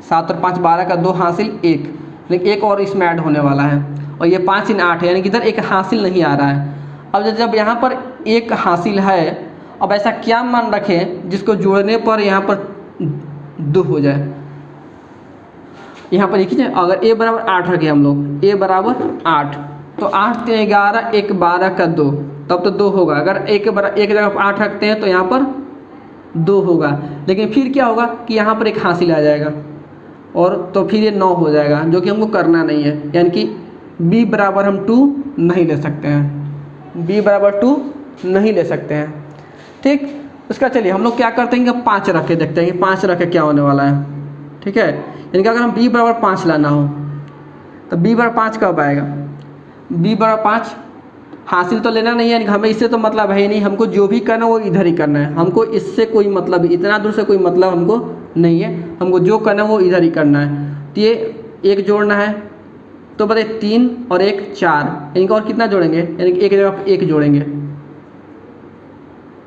Speaker 1: 7 और 5 12 का 2 हासिल 1, लेकिन एक और इसमें ऐड होने वाला है, और ये 5 × 8 है, यानी कि इधर एक हासिल नहीं आ रहा है। अब जब यहाँ पर एक हासिल है, अब ऐसा क्या मान रखें जिसको जोड़ने पर यहाँ पर 2 हो जाए? यहाँ पर देखिए, अगर a बराबर 8 रखें हम लोग, a बराबर 8, तो 8 3 11 1 12 का 2, तब तो 2 होगा। अगर एक जगह पर 8 रखते हैं तो यहाँ पर 2 होगा, लेकिन फिर क्या होगा कि यहाँ पर एक हासिल आ जाएगा, और तो फिर ये 9 हो जाएगा, जो कि हमको करना नहीं है। यानी कि b बराबर हम 2 नहीं ले सकते हैं, b बराबर 2 नहीं ले सकते हैं, ठीक। उसका चलिए हम लोग क्या करते हैं कि 5 रख के देखते हैं कि 5 रख के क्या होने वाला है, ठीक है। यानी कि अगर हम b बराबर 5 लाना हो तो b बराबर 5 कब आएगा? b बराबर 5 हासिल तो लेना नहीं है, हमें इससे तो मतलब है ही नहीं, हमको जो भी करना है वो इधर ही करना है, हमको इससे कोई मतलब, इतना दूर से कोई मतलब हमको नहीं है, हमको जो करना है वो इधर ही करना है। तो ये एक जोड़ना है, तो बताइए 3 और 1 4, यानी कि और कितना जोड़ेंगे? यानी कि एक जगह पर 1 जोड़ेंगे,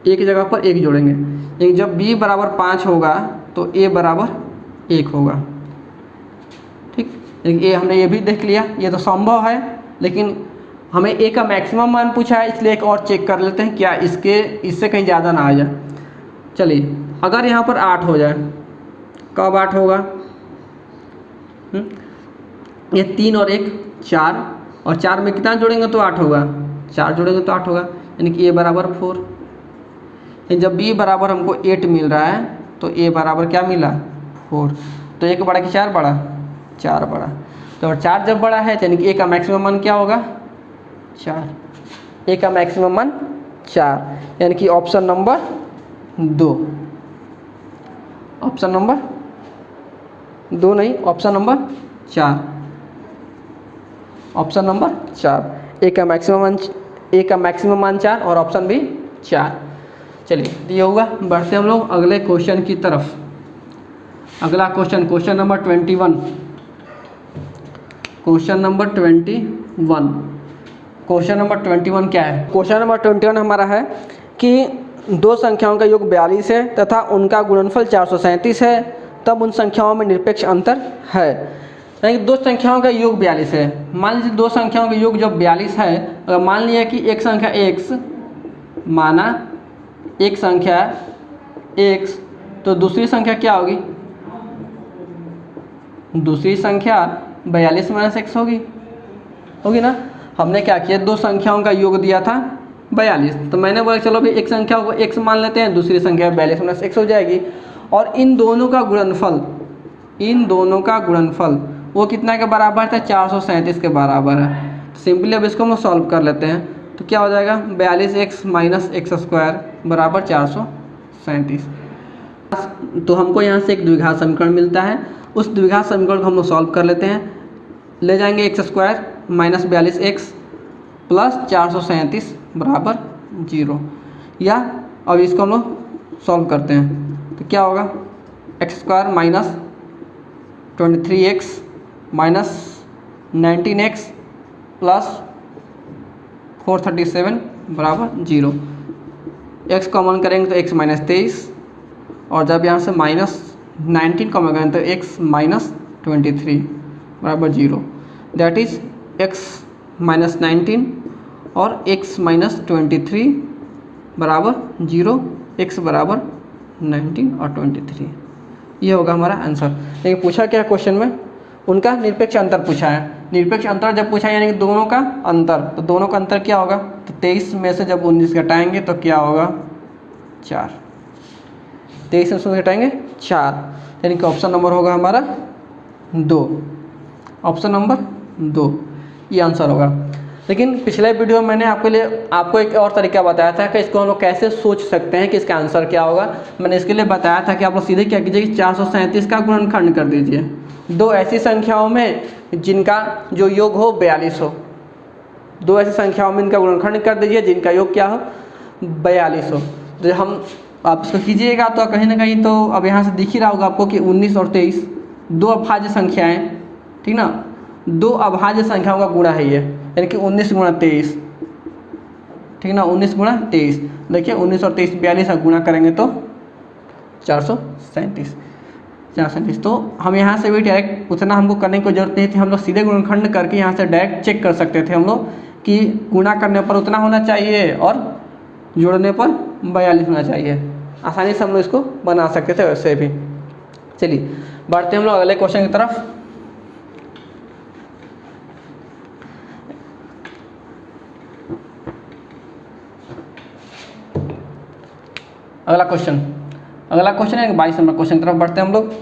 Speaker 1: एक जगह पर 1 जोड़ेंगे। यानी जब b बराबर 5 होगा तो a बराबर 1 होगा, ठीक। ये हमने ये भी देख लिया, ये तो संभव है, लेकिन हमें a का मैक्सिमम मान पूछा है, इसलिए एक और चेक कर लेते हैं क्या इससे कहीं ज़्यादा ना आ जाए। चलिए अगर यहाँ पर 8 हो जाए, कब 8 होगा? ये 3 और 1 4, और 4 में कितना जोड़ेंगे तो 8 होगा, 4 जोड़ेंगे तो 8 होगा, यानी कि a बराबर 4। जब b बराबर हमको 8 मिल रहा है तो a बराबर क्या मिला? 4। तो 1 बड़ा कि 4 बड़ा? 4 बड़ा। तो और 4 जब बड़ा है यानी कि a का मैक्सिमम मान क्या होगा? 4। a का मैक्सिमम मान 4, यानी कि ऑप्शन नंबर 2, ऑप्शन नंबर 2 नहीं, option number 4, option number 4, a का मैक्सिमम मान 4 और ऑप्शन भी 4। चलिए ये होगा, बढ़ते हम लोग अगले क्वेश्चन की तरफ। अगला question, question number 21, question number 21, question number 21 क्या है? क्वेश्चन नंबर 21 हमारा है कि दो संख्याओं का योग 42 है तथा उनका गुणनफल 437 है, तब उन संख्याओं में निरपेक्ष अंतर है। यानी कि दो संख्याओं का योग 42 है। मान लीजिए दो संख्याओं का योग जब 42 है, अगर मान लिया कि एक संख्या x, माना एक संख्या x, तो दूसरी संख्या क्या होगी? दूसरी संख्या 42 - x होगी ना। हमने क्या किया, दो संख्याओं का योग दिया था 42, तो मैंने बोला चलो भाई एक संख्या को x मान लेते हैं, दूसरी संख्या 42 - x हो जाएगी, और इन दोनों का गुणनफल वो कितना के बराबर था? 437 के बराबर है। सिंपली अब इसको हम सॉल्व कर लेते हैं, तो क्या हो जाएगा? 42x - x² बराबर 437। तो हमको यहाँ से एक द्विघात समीकरण मिलता है, उस द्विघात समीकरण को हम लोग सॉल्व कर लेते हैं। ले जाएंगे x² - 42x प्लस 437 बराबर 0, या अब इसको हम लोग सॉल्व करते हैं तो क्या होगा? x² - 23x - 19x प्लस 437 बराबर 0। x कॉमन करेंगे तो x - 23, और जब यहाँ से -19 कॉमन करेंगे तो x - 23 बराबर 0। दैट इज़ x माइनस 19 और x माइनस 23 बराबर 0, x बराबर 19 और 23। ये होगा हमारा आंसर। लेकिन पूछा क्या क्वेश्चन में, उनका निरपेक्ष अंतर पूछा है। निरपेक्ष अंतर जब पूछा यानी कि दोनों का अंतर, तो दोनों का अंतर क्या होगा, तो 23 में से जब 19 घटाएंगे तो क्या होगा 4, 23 में से घटाएंगे 4, यानी कि ऑप्शन नंबर होगा हमारा 2, ऑप्शन नंबर 2 ये आंसर होगा। लेकिन पिछले वीडियो में मैंने आपको एक और तरीका बताया था कि इसको हम लोग कैसे सोच सकते हैं कि इसका आंसर क्या होगा। मैंने इसके लिए बताया था कि आप लोग सीधे क्या कीजिए कि 437 का गुणनखंड कर दीजिए दो ऐसी संख्याओं में जिनका जो योग हो 42 हो। दो ऐसी संख्याओं में इनका गुणनखंड कर दीजिए जिनका योग क्या हो 42 हो। तो हम आप इसको कीजिएगा तो कहीं ना कहीं तो अब यहाँ से दिख ही रहा होगा आपको कि 19 और 23 दो अभाज्य संख्याएँ, ठीक ना, दो अभाज्य संख्याओं का गुणा है ये, यानी कि 19 गुणा 23, ठीक ना, 19 गुणा 23। देखिए 19 और 23 42 का गुणा करेंगे तो 437। तो हम यहाँ से भी डायरेक्ट उतना हमको करने की ज़रूरत नहीं थी, हम लोग सीधे गुणनखंड करके यहाँ से डायरेक्ट चेक कर सकते थे हम लोग कि गुणा करने पर उतना होना चाहिए और जोड़ने पर 42 होना चाहिए। आसानी से हम लोग इसको बना सकते थे वैसे भी। चलिए बढ़ते हम लोग अगले क्वेश्चन की तरफ। अगला क्वेश्चन है 22 नंबर क्वेश्चन की तरफ बढ़ते हैं हम लोग।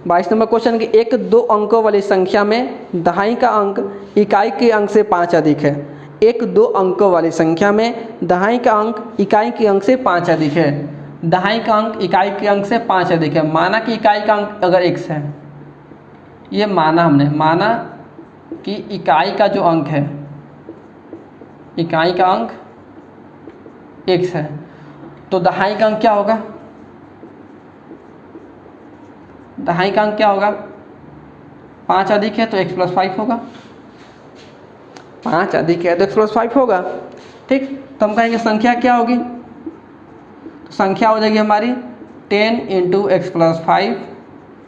Speaker 1: 22 नंबर क्वेश्चन की एक 2 अंकों वाली संख्या में दहाई का अंक इकाई के अंक से 5 अधिक है। एक 2 अंकों वाली संख्या में दहाई का अंक इकाई के अंक से 5 अधिक है। दहाई का अंक इकाई के अंक से 5 अधिक है। माना कि इकाई का अंक अगर x है, ये हमने माना कि इकाई का जो अंक है, इकाई का अंक x है, तो दहाई का अंक क्या होगा, दहाई का अंक क्या होगा 5 अधिक है तो x प्लस 5 होगा, 5 अधिक है तो x प्लस 5 होगा, ठीक। तो हम कहेंगे संख्या क्या होगी, तो संख्या हो जाएगी हमारी 10 into x plus 5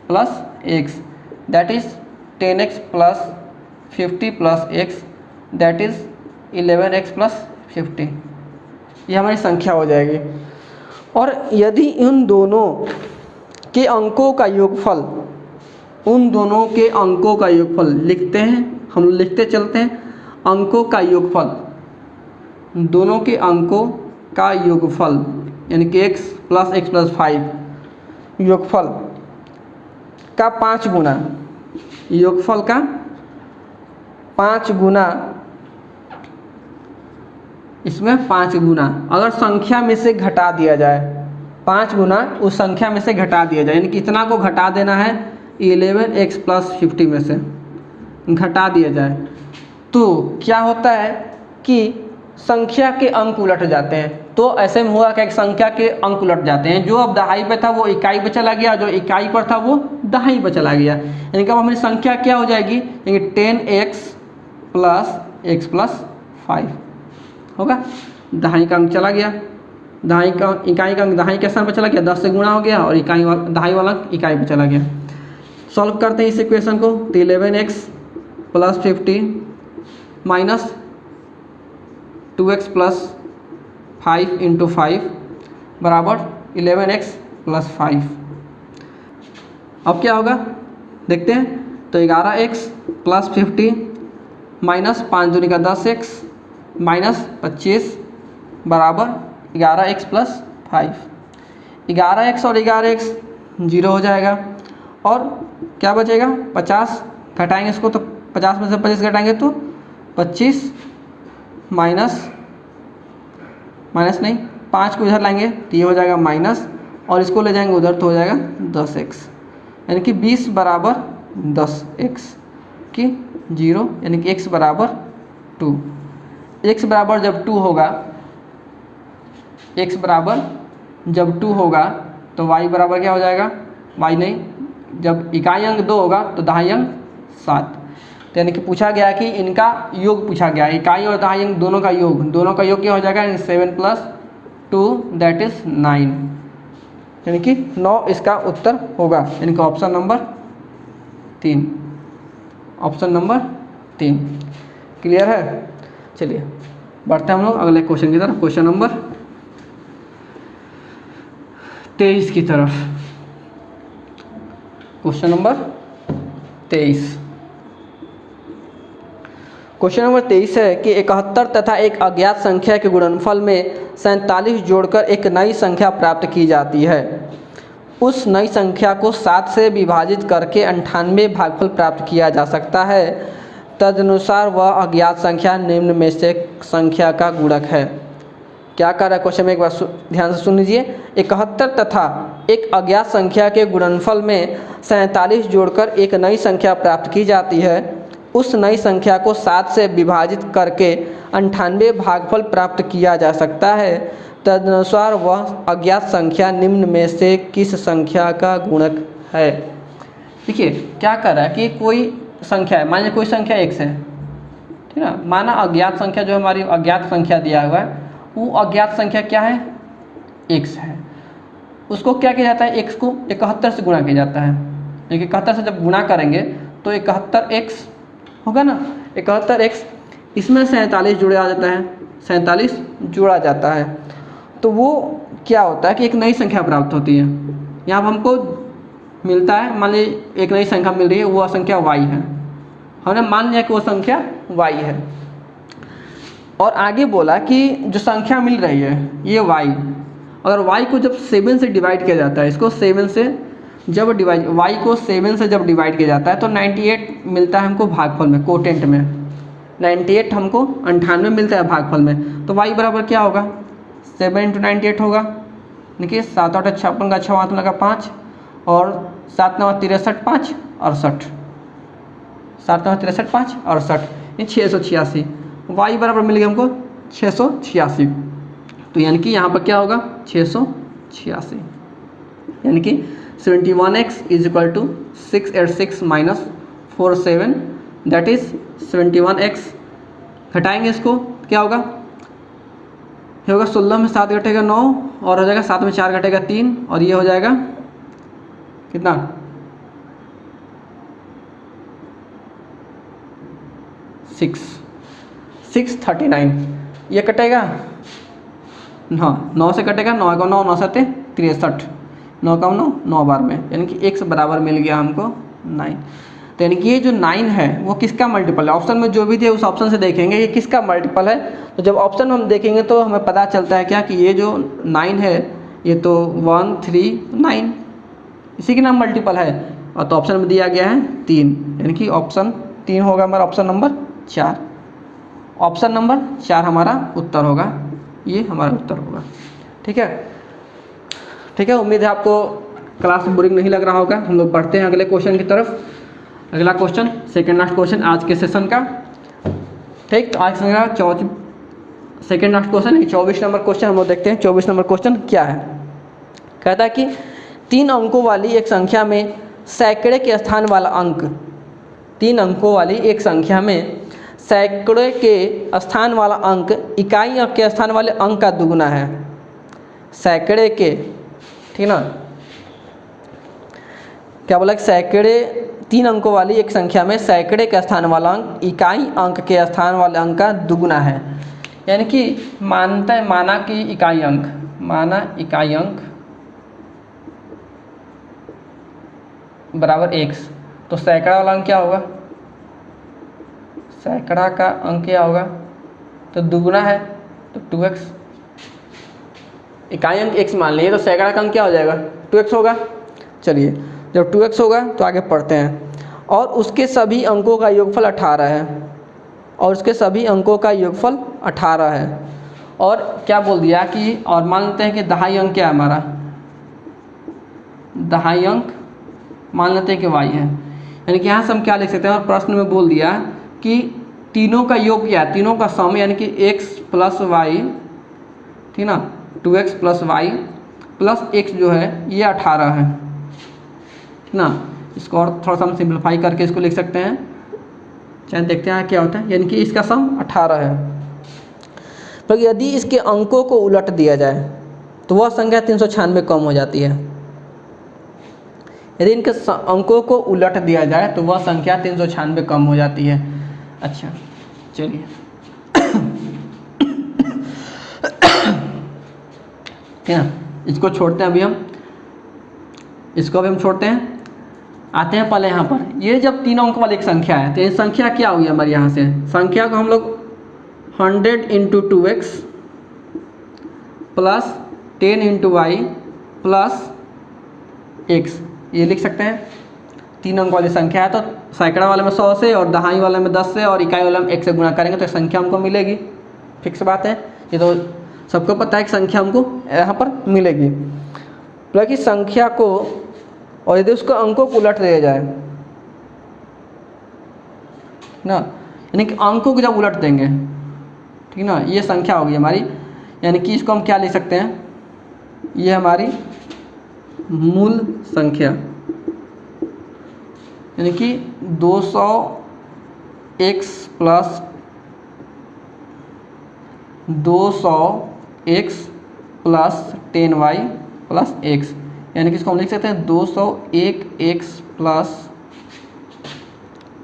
Speaker 1: plus x, that is 10x plus 50 plus x, that is 11x plus 50। ये हमारी संख्या हो जाएगी। और यदि उन दोनों के अंकों का योगफल, उन दोनों के अंकों का योगफल लिखते हैं, हम लिखते चलते हैं, अंकों का योगफल, दोनों के अंकों का योगफल यानी कि x प्लस 5 योगफल का 5 गुना, योगफल का 5 गुना, इसमें 5 गुना अगर संख्या में से घटा दिया जाए, 5 गुना उस संख्या में से घटा दिया जाए, यानी कि इतना को घटा देना है 11x प्लस 50 में से घटा दिया जाए, तो क्या होता है कि संख्या के अंक उलट जाते हैं। तो ऐसे में हुआ कि एक संख्या के अंक उलट जाते हैं, जो अब दहाई पे था वो इकाई पे चला गया, जो इकाई पर था वो दहाई पे चला गया, यानी कि अब हमारी संख्या क्या हो जाएगी, यानी 10x प्लस x प्लस 5 होगा। दहाई का अंक चला गया, दहाई का इकाई का अंक दहाई के स्थान पर चला गया, 10 से गुणा हो गया, और इकाई दहाई वाला इकाई पर चला गया। सॉल्व करते हैं इस इक्वेशन को, तो 11x plus 50 minus 2x plus 5 into 5 बराबर 11x प्लस 5। अब क्या होगा देखते हैं, तो 11x प्लस 50 माइनस 5 दूनी का 10x माइनस 25 बराबर 11x प्लस 5। 11x और 11x 0 हो जाएगा, और क्या बचेगा 50, घटाएंगे इसको तो 50 में से 25 घटाएंगे तो 25 माइनस नहीं 5 को इधर लाएंगे तो ये हो जाएगा माइनस, और इसको ले जाएंगे उधर तो हो जाएगा 10x, यानी कि 20 बराबर 10x की 0, यानी कि x बराबर 2। x बराबर जब 2 होगा, x बराबर जब 2 होगा तो y बराबर क्या हो जाएगा, y नहीं, जब इकाई अंक 2 होगा तो दहाई अंक 7। तो यानी कि पूछा गया कि इनका योग पूछा गया, इकाई और दहाई अंक दोनों का योग क्या हो जाएगा, 7 प्लस 2 दैट इज 9, यानी कि 9 इसका उत्तर होगा, यानी कि option number 3, option number 3। Clear है? चलिए बढ़ते हैं हम लोग अगले क्वेश्चन की तरफ, क्वेश्चन नंबर 23 की तरफ। Question number 23। क्वेश्चन नंबर 23 है कि 71 तथा एक अज्ञात संख्या के गुणनफल में 47 जोड़कर एक नई संख्या प्राप्त की जाती है। उस नई संख्या को 7 से विभाजित करके 98 भागफल प्राप्त किया जा सकता है। तदनुसार वह अज्ञात संख्या निम्न में से संख्या का गुणक है। क्या कर रहा है क्वेश्चन में, एक बार ध्यान से सुन लीजिए। 71 तथा एक अज्ञात संख्या के गुणनफल में 47 जोड़कर एक नई संख्या प्राप्त की जाती है। उस नई संख्या को 7 से विभाजित करके 98 भागफल प्राप्त किया जा सकता है। तदनुसार वह अज्ञात संख्या निम्न में से किस संख्या का गुणक है। देखिए क्या कर रहा है कि कोई संख्या है, मान लीजिए कोई संख्या x है, ठीक है। माना अज्ञात संख्या जो हमारी अज्ञात संख्या दिया हुआ है वो अज्ञात संख्या क्या है, x है। उसको क्या किया जाता है, x को 71 से गुणा किया जाता है। देखिए 71 से जब गुणा करेंगे तो 71x होगा ना, 71x, इसमें 47 जोड़ा जाता है, 47 जोड़ा जाता है तो वो क्या होता है कि एक नई संख्या प्राप्त होती है। यहाँ पर हमको मिलता है, मान लीजिए एक नई संख्या मिल रही है, वो संख्या y है। हमने मान लिया कि वो संख्या y है और आगे बोला कि जो संख्या मिल रही है ये y, अगर y को जब 7 से डिवाइड किया जाता है, इसको 7 से जब डिवाइड, y को 7 से जब डिवाइड किया जाता है तो 98 मिलता है हमको भागफल में, कोटेंट में 98 हमको 98 मिलता है भागफल में। तो y बराबर क्या होगा, 7 × 98 होगा। देखिए 7 8 56 का 6 हाथ में लगा 5 और 7 9 63 5 68, 7 9 63 5 68, ये 686। y बराबर मिल गया हमको 686। तो यानी कि यहाँ पर क्या होगा 686, यानी कि 71x = 686 - 47, दैट इज 71x। घटाएंगे इसको क्या होगा, ये होगा 16 में 7 घटेगा 9 और हो जाएगा 7 में 4 घटेगा 3 और ये हो जाएगा कितना 639। ये कटेगा, हाँ 9 से कटेगा, 9 का 9, 9 7 63, 9 का 9, 9 बार में, यानी कि x बराबर मिल गया हमको 9। तो यानी कि ये जो 9 है वो किसका मल्टीपल है, ऑप्शन में जो भी थे उस ऑप्शन से देखेंगे ये किसका मल्टीपल है। तो जब ऑप्शन हम देखेंगे तो हमें पता चलता है क्या कि ये जो 9 है ये तो 139 इसी के नाम मल्टीपल है। और तो ऑप्शन में दिया गया है 3, यानी कि ऑप्शन 3 होगा हमारा ऑप्शन नंबर 4। ऑप्शन नंबर 4 हमारा उत्तर होगा, ये हमारा उत्तर होगा। ठीक है, ठीक है। उम्मीद है आपको क्लास बोरिंग नहीं लग रहा होगा। हम लोग बढ़ते हैं अगले क्वेश्चन की तरफ। अगला क्वेश्चन, सेकेंड लास्ट क्वेश्चन आज के सेशन का। ठीक, तो आज का second last question 24 number question हम लोग देखते हैं। 24 नंबर क्वेश्चन क्या है, कहता है कि 3 अंकों वाली एक संख्या में सैकड़े के स्थान वाला अंक, 3 अंकों वाली एक संख्या में सैकड़े के स्थान वाला अंक इकाई अंक के स्थान वाले अंक का दुगुना है। सैकड़े के, ठीक ना, क्या बोला कि सैकड़े 3 अंकों वाली एक संख्या में सैकड़े के स्थान वाला अंक इकाई अंक के स्थान वाले अंक का दुगुना है। यानी कि माना कि इकाई अंक, माना इकाई अंक बराबर x, तो सैकड़ा वाला अंक क्या होगा, सैकड़ा का अंक क्या होगा, तो दुगुना है तो 2x। इकाई अंक x मान लिए तो सैकड़ा का अंक क्या हो जाएगा 2x होगा। चलिए जब 2x होगा तो आगे पढ़ते हैं। और उसके सभी अंकों का योगफल 18 है, और उसके सभी अंकों का योगफल 18 है। और क्या बोल दिया कि, और मान लेते हैं कि दहाई अंक क्या है हमारा, दहाई अंक मान लेते हैं कि y है। यानी कि यहाँ से हम क्या लिख सकते हैं, प्रश्न में बोल दिया कि तीनों का योग क्या है, तीनों का सम, यानी कि x + y, ठीक ना, 2x + y + x जो है ये 18 है, ठीक ना। इसको और थोड़ा सा हम सिंप्लीफाई करके इसको लिख सकते हैं, चाहे देखते हैं क्या होता है। यानी कि इसका सम 18 है। पर यदि इसके अंकों को उलट दिया जाए तो वह संख्या 396 कम हो जाती है। यदि इनके अंकों को उलट दिया जाए तो वह संख्या 396 कम हो जाती है।
Speaker 2: अच्छा चलिए ठीक है, इसको छोड़ते हैं अभी हम, इसको अभी हम छोड़ते हैं। आते हैं पहले यहाँ पर, ये जब 3 अंक वाली एक संख्या है तो ये संख्या क्या हुई हमारी, यहाँ से संख्या को हम लोग 100 × 2x plus 10 × y plus x ये लिख सकते हैं। 3 अंक वाली संख्या है तो सैकड़ा वाले में 100 से और दहाई वाले में 10 से और इकाई वाले में 1 से गुणा करेंगे तो संख्या हमको मिलेगी। फिक्स बात है, ये तो सबको पता है कि संख्या हमको यहाँ पर मिलेगी। प्लस की संख्या को और यदि उसको अंकों को उलट दिया जाए ना, यानी कि अंकों को जब उलट देंगे, ठीक ना, ये संख्या होगी हमारी, यानी कि इसको हम क्या लिख सकते हैं, ये हमारी मूल संख्या, यानी कि 200x plus 200x plus 10y plus x, यानी कि इसको हम लिख सकते हैं 201x प्लस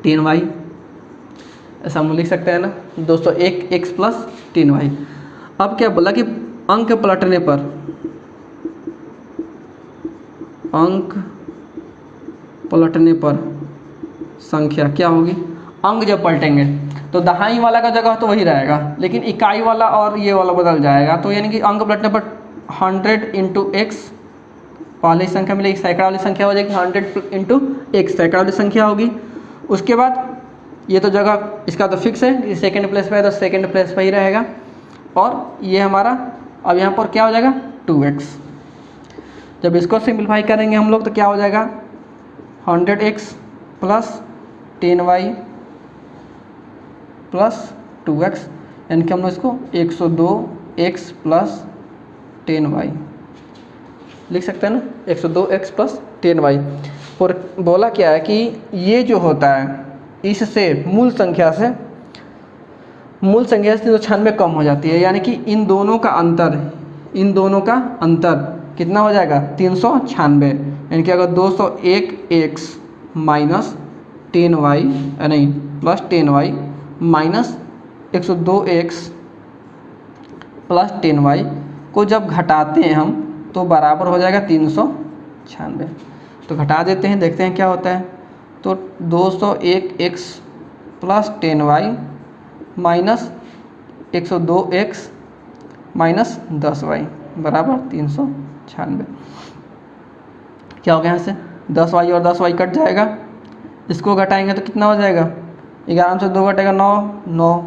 Speaker 2: 10y, ऐसा हम लिख सकते हैं ना, 201x प्लस 10y। अब क्या बोला कि अंक पलटने पर, अंक पलटने पर संख्या क्या होगी, अंक जब पलटेंगे तो दहाई वाला का जगह तो वही रहेगा लेकिन इकाई वाला और ये वाला बदल जाएगा, तो यानी कि अंक पलटने पर 100 × x पहली संख्या मिलेगी, सैकड़ा वाली संख्या हो जाएगी 100 × x सैकड़ा वाली संख्या होगी। उसके बाद ये तो जगह इसका तो फिक्स है, सेकंड प्लेस पे है तो सेकंड प्लेस पे ही रहेगा, और ये हमारा अब यहाँ पर क्या हो जाएगा 2x। जब इसको सिंप्लीफाई करेंगे हम लोग तो क्या हो जाएगा 100x plus 10y plus 2x, यानी कि हम लोग इसको 102x प्लस 10y लिख सकते हैं ना, 102x प्लस 10y। और बोला क्या है कि ये जो होता है इससे मूल संख्या से 396 कम हो जाती है, यानी कि इन दोनों का अंतर कितना हो जाएगा 396, यानी कि अगर 201x माइनस 10y नहीं plus 10y minus 102x plus 10y को जब घटाते हैं हम तो बराबर हो जाएगा 396। तो घटा देते हैं, देखते हैं क्या होता है, तो 201x plus 10y minus 102x minus 10y बराबर 396। क्या हो गया, यहाँ से 10y और 10y कट जाएगा, इसको घटाएंगे तो कितना हो जाएगा 11 से 2 घटेगा 9,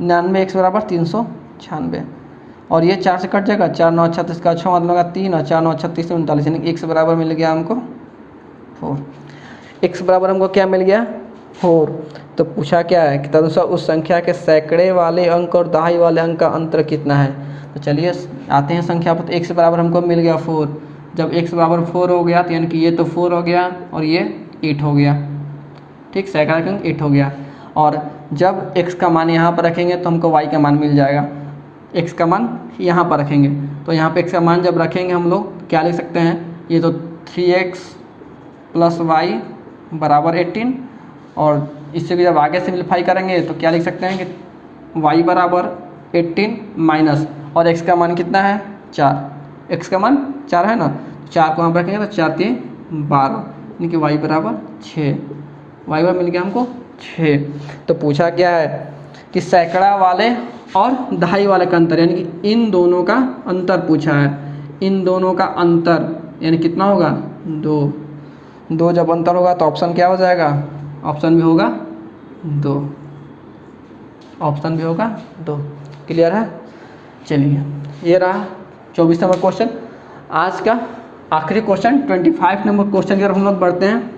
Speaker 2: 99x बराबर 396, और ये 4 से कट जाएगा, 4 9 36 का 6 मतलब 3 और 4 9 36 39, यानी x बराबर मिल गया हमको 4। x बराबर हमको क्या मिल गया 4। तो पूछा क्या है कि तदनुसार उस संख्या के सैकड़े वाले अंक और दहाई वाले अंक का अंतर कितना है। तो चलिए आते हैं संख्या पर, तो x बराबर हमको मिल गया 4। जब x बराबर 4 हो गया तो यानी कि ये तो 4 हो गया और ये 8 हो गया, ठीक, सैकड़ा का अंक 8 हो गया। और जब x का मान यहाँ पर रखेंगे तो हमको y का मान मिल जाएगा, x का मान यहाँ पर रखेंगे तो यहाँ पे x का मान जब रखेंगे हम लोग क्या लिख सकते हैं, ये तो 3x प्लस y बराबर 18, और इससे जब आगे सिंप्लीफाई करेंगे तो क्या लिख सकते हैं कि y बराबर 18 माइनस, और x का मान कितना है 4, x का मान 4 है ना, 4 को हम रखेंगे तो 4 3 12, यानी कि y बराबर 6, y बराबर मिल गया हमको 6। तो पूछा क्या है कि सैकड़ा वाले और दहाई वाले का अंतर, यानी कि इन दोनों का अंतर पूछा है, इन दोनों का अंतर यानी कितना होगा 2 जब अंतर होगा तो ऑप्शन क्या हो जाएगा, ऑप्शन भी होगा 2, ऑप्शन भी होगा 2। क्लियर है। चलिए ये रहा 24 नंबर क्वेश्चन। आज का आखिरी क्वेश्चन 25 नंबर क्वेश्चन की तरफ हम लोग बढ़ते हैं।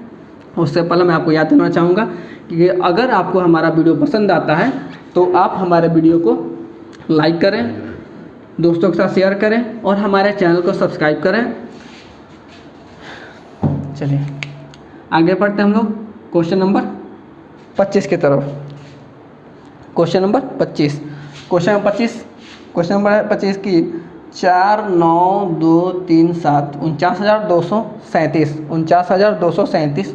Speaker 2: उससे पहले मैं आपको याद देना चाहूँगा कि अगर आपको हमारा वीडियो पसंद आता है तो आप हमारे वीडियो को लाइक करें, दोस्तों के साथ शेयर करें और हमारे चैनल को सब्सक्राइब करें। चलिए आगे बढ़ते हैं हम लोग क्वेश्चन नंबर 25 की तरफ। क्वेश्चन नंबर 25 की 4 9 2 3 7 49,237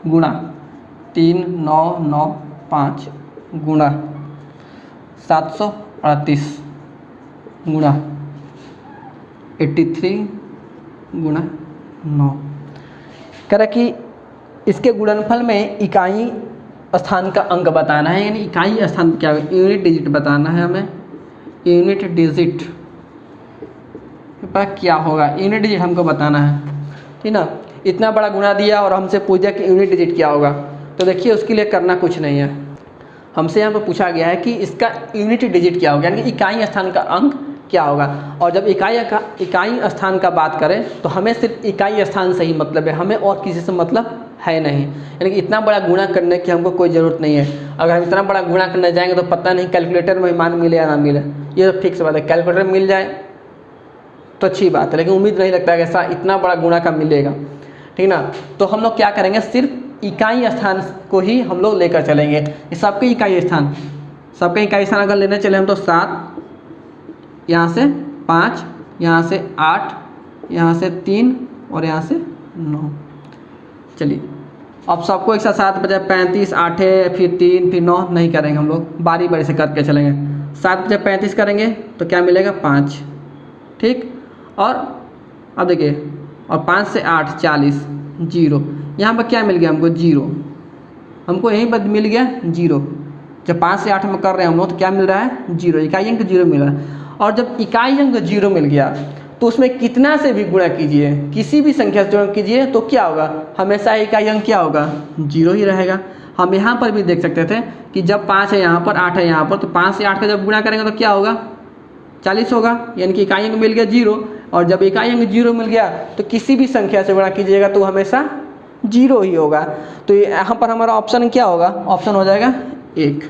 Speaker 2: गुणा 3 9 9 5 गुणा 738 गुणा 83 गुणा 9। कह रहा कि इसके गुणनफल में इकाई स्थान का अंक बताना है, यानी इकाई स्थान क्या होगा, यूनिट डिजिट बताना है हमें। यूनिट डिजिट पर क्या होगा, यूनिट डिजिट हमको बताना है, ठीक ना। इतना बड़ा गुणा दिया और हमसे पूछ दिया कि यूनिट डिजिट क्या होगा, तो देखिए उसके लिए करना कुछ नहीं है। हमसे यहाँ पर पूछा गया है कि इसका यूनिट डिजिट क्या होगा, यानी कि इकाई स्थान का अंक क्या होगा। और जब इकाई स्थान का बात करें तो हमें सिर्फ इकाई स्थान से ही मतलब है, हमें और किसी से मतलब है नहीं। यानी कि इतना बड़ा गुणा करने की हमको कोई ज़रूरत नहीं है। अगर हम इतना बड़ा गुणा करने जाएंगे तो पता नहीं कैलकुलेटर में मान मिले या ना मिले, ये तो ठीक से बात है। कैलकुलेटर में मिल जाए तो अच्छी बात है, लेकिन उम्मीद नहीं लगता है ऐसा इतना बड़ा गुणा का मिलेगा, ठीक ना। तो हम लोग क्या करेंगे, सिर्फ इकाई स्थान को ही हम लोग लेकर चलेंगे। ये सबके इकाई स्थान, सबके इकाई स्थान अगर लेने चले हम तो 7, यहाँ से 5, यहाँ से 8, यहाँ से 3 और यहाँ से 9। चलिए अब सबको एक साथ 7 बजे 35, 8 फिर 3 फिर 9 नहीं करेंगे, हम लोग बारी बारी से करके चलेंगे। 7 बजे 35 करेंगे तो क्या मिलेगा 5, ठीक। और अब देखिए, और 5 से 8 40, 0। यहाँ पर क्या मिल गया हमको 0, हमको यहीं पर मिल गया 0। जब 5 से 8 में कर रहे हैं हम लोग तो क्या मिल रहा है 0, इकाई अंक 0 मिल रहा है। और जब इकाई अंक 0 मिल गया तो उसमें कितना से भी गुणा कीजिए, किसी भी संख्या से गुणा कीजिए तो क्या होगा, हमेशा इकाई अंक क्या होगा 0 ही रहेगा। हम यहाँ पर भी देख सकते थे कि जब 5 है यहाँ पर, 8 है यहाँ पर, तो 5 से 8 का जब गुणा करेंगे तो क्या होगा 40 होगा, यानी कि इकाई अंक मिल गया 0। और जब इकाई अंक 0 मिल गया तो किसी भी संख्या से गुणा कीजिएगा तो हमेशा 0 ही होगा। तो यहाँ पर हमारा ऑप्शन क्या होगा, ऑप्शन हो जाएगा 1,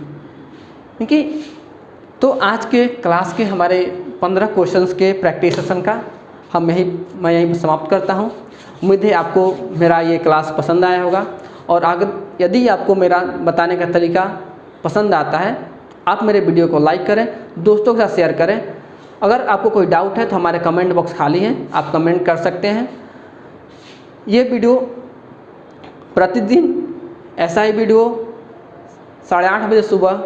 Speaker 2: ठीक है। तो आज के क्लास के हमारे 15 क्वेश्चंस के प्रैक्टिस सेशन का मैं यहीं समाप्त करता हूँ। उम्मीद है आपको मेरा ये क्लास पसंद आया होगा, और अगर यदि आपको मेरा बताने का तरीका पसंद आता है आप मेरे वीडियो को लाइक करें, दोस्तों के साथ शेयर करें। अगर आपको कोई डाउट है तो हमारे कमेंट बॉक्स खाली है, आप कमेंट कर सकते हैं। ये वीडियो प्रतिदिन ऐसा ही वीडियो 8:30 बजे सुबह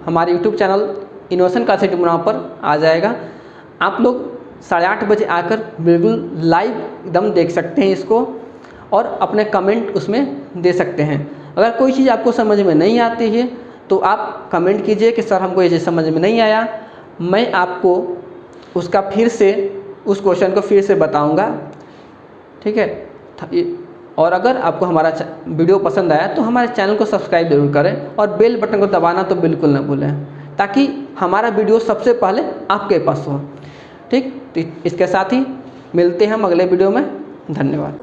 Speaker 2: हमारे यूट्यूब चैनल इनोवेशन का सिटी मुनाव पर आ जाएगा। आप लोग 8:30 बजे आकर बिल्कुल लाइव एकदम देख सकते हैं इसको, और अपने कमेंट उसमें दे सकते हैं। अगर कोई चीज़ आपको समझ में नहीं आती है तो आप कमेंट कीजिए कि सर हमको ये चीज़ समझ में नहीं आया, मैं आपको उसका फिर से उस क्वेश्चन को फिर से बताऊंगा, ठीक है। और अगर आपको हमारा वीडियो पसंद आया तो हमारे चैनल को सब्सक्राइब जरूर करें और बेल बटन को दबाना तो बिल्कुल ना भूलें, ताकि हमारा वीडियो सबसे पहले आपके पास हो, ठीक। तो इसके साथ ही मिलते हैं हम अगले वीडियो में। धन्यवाद।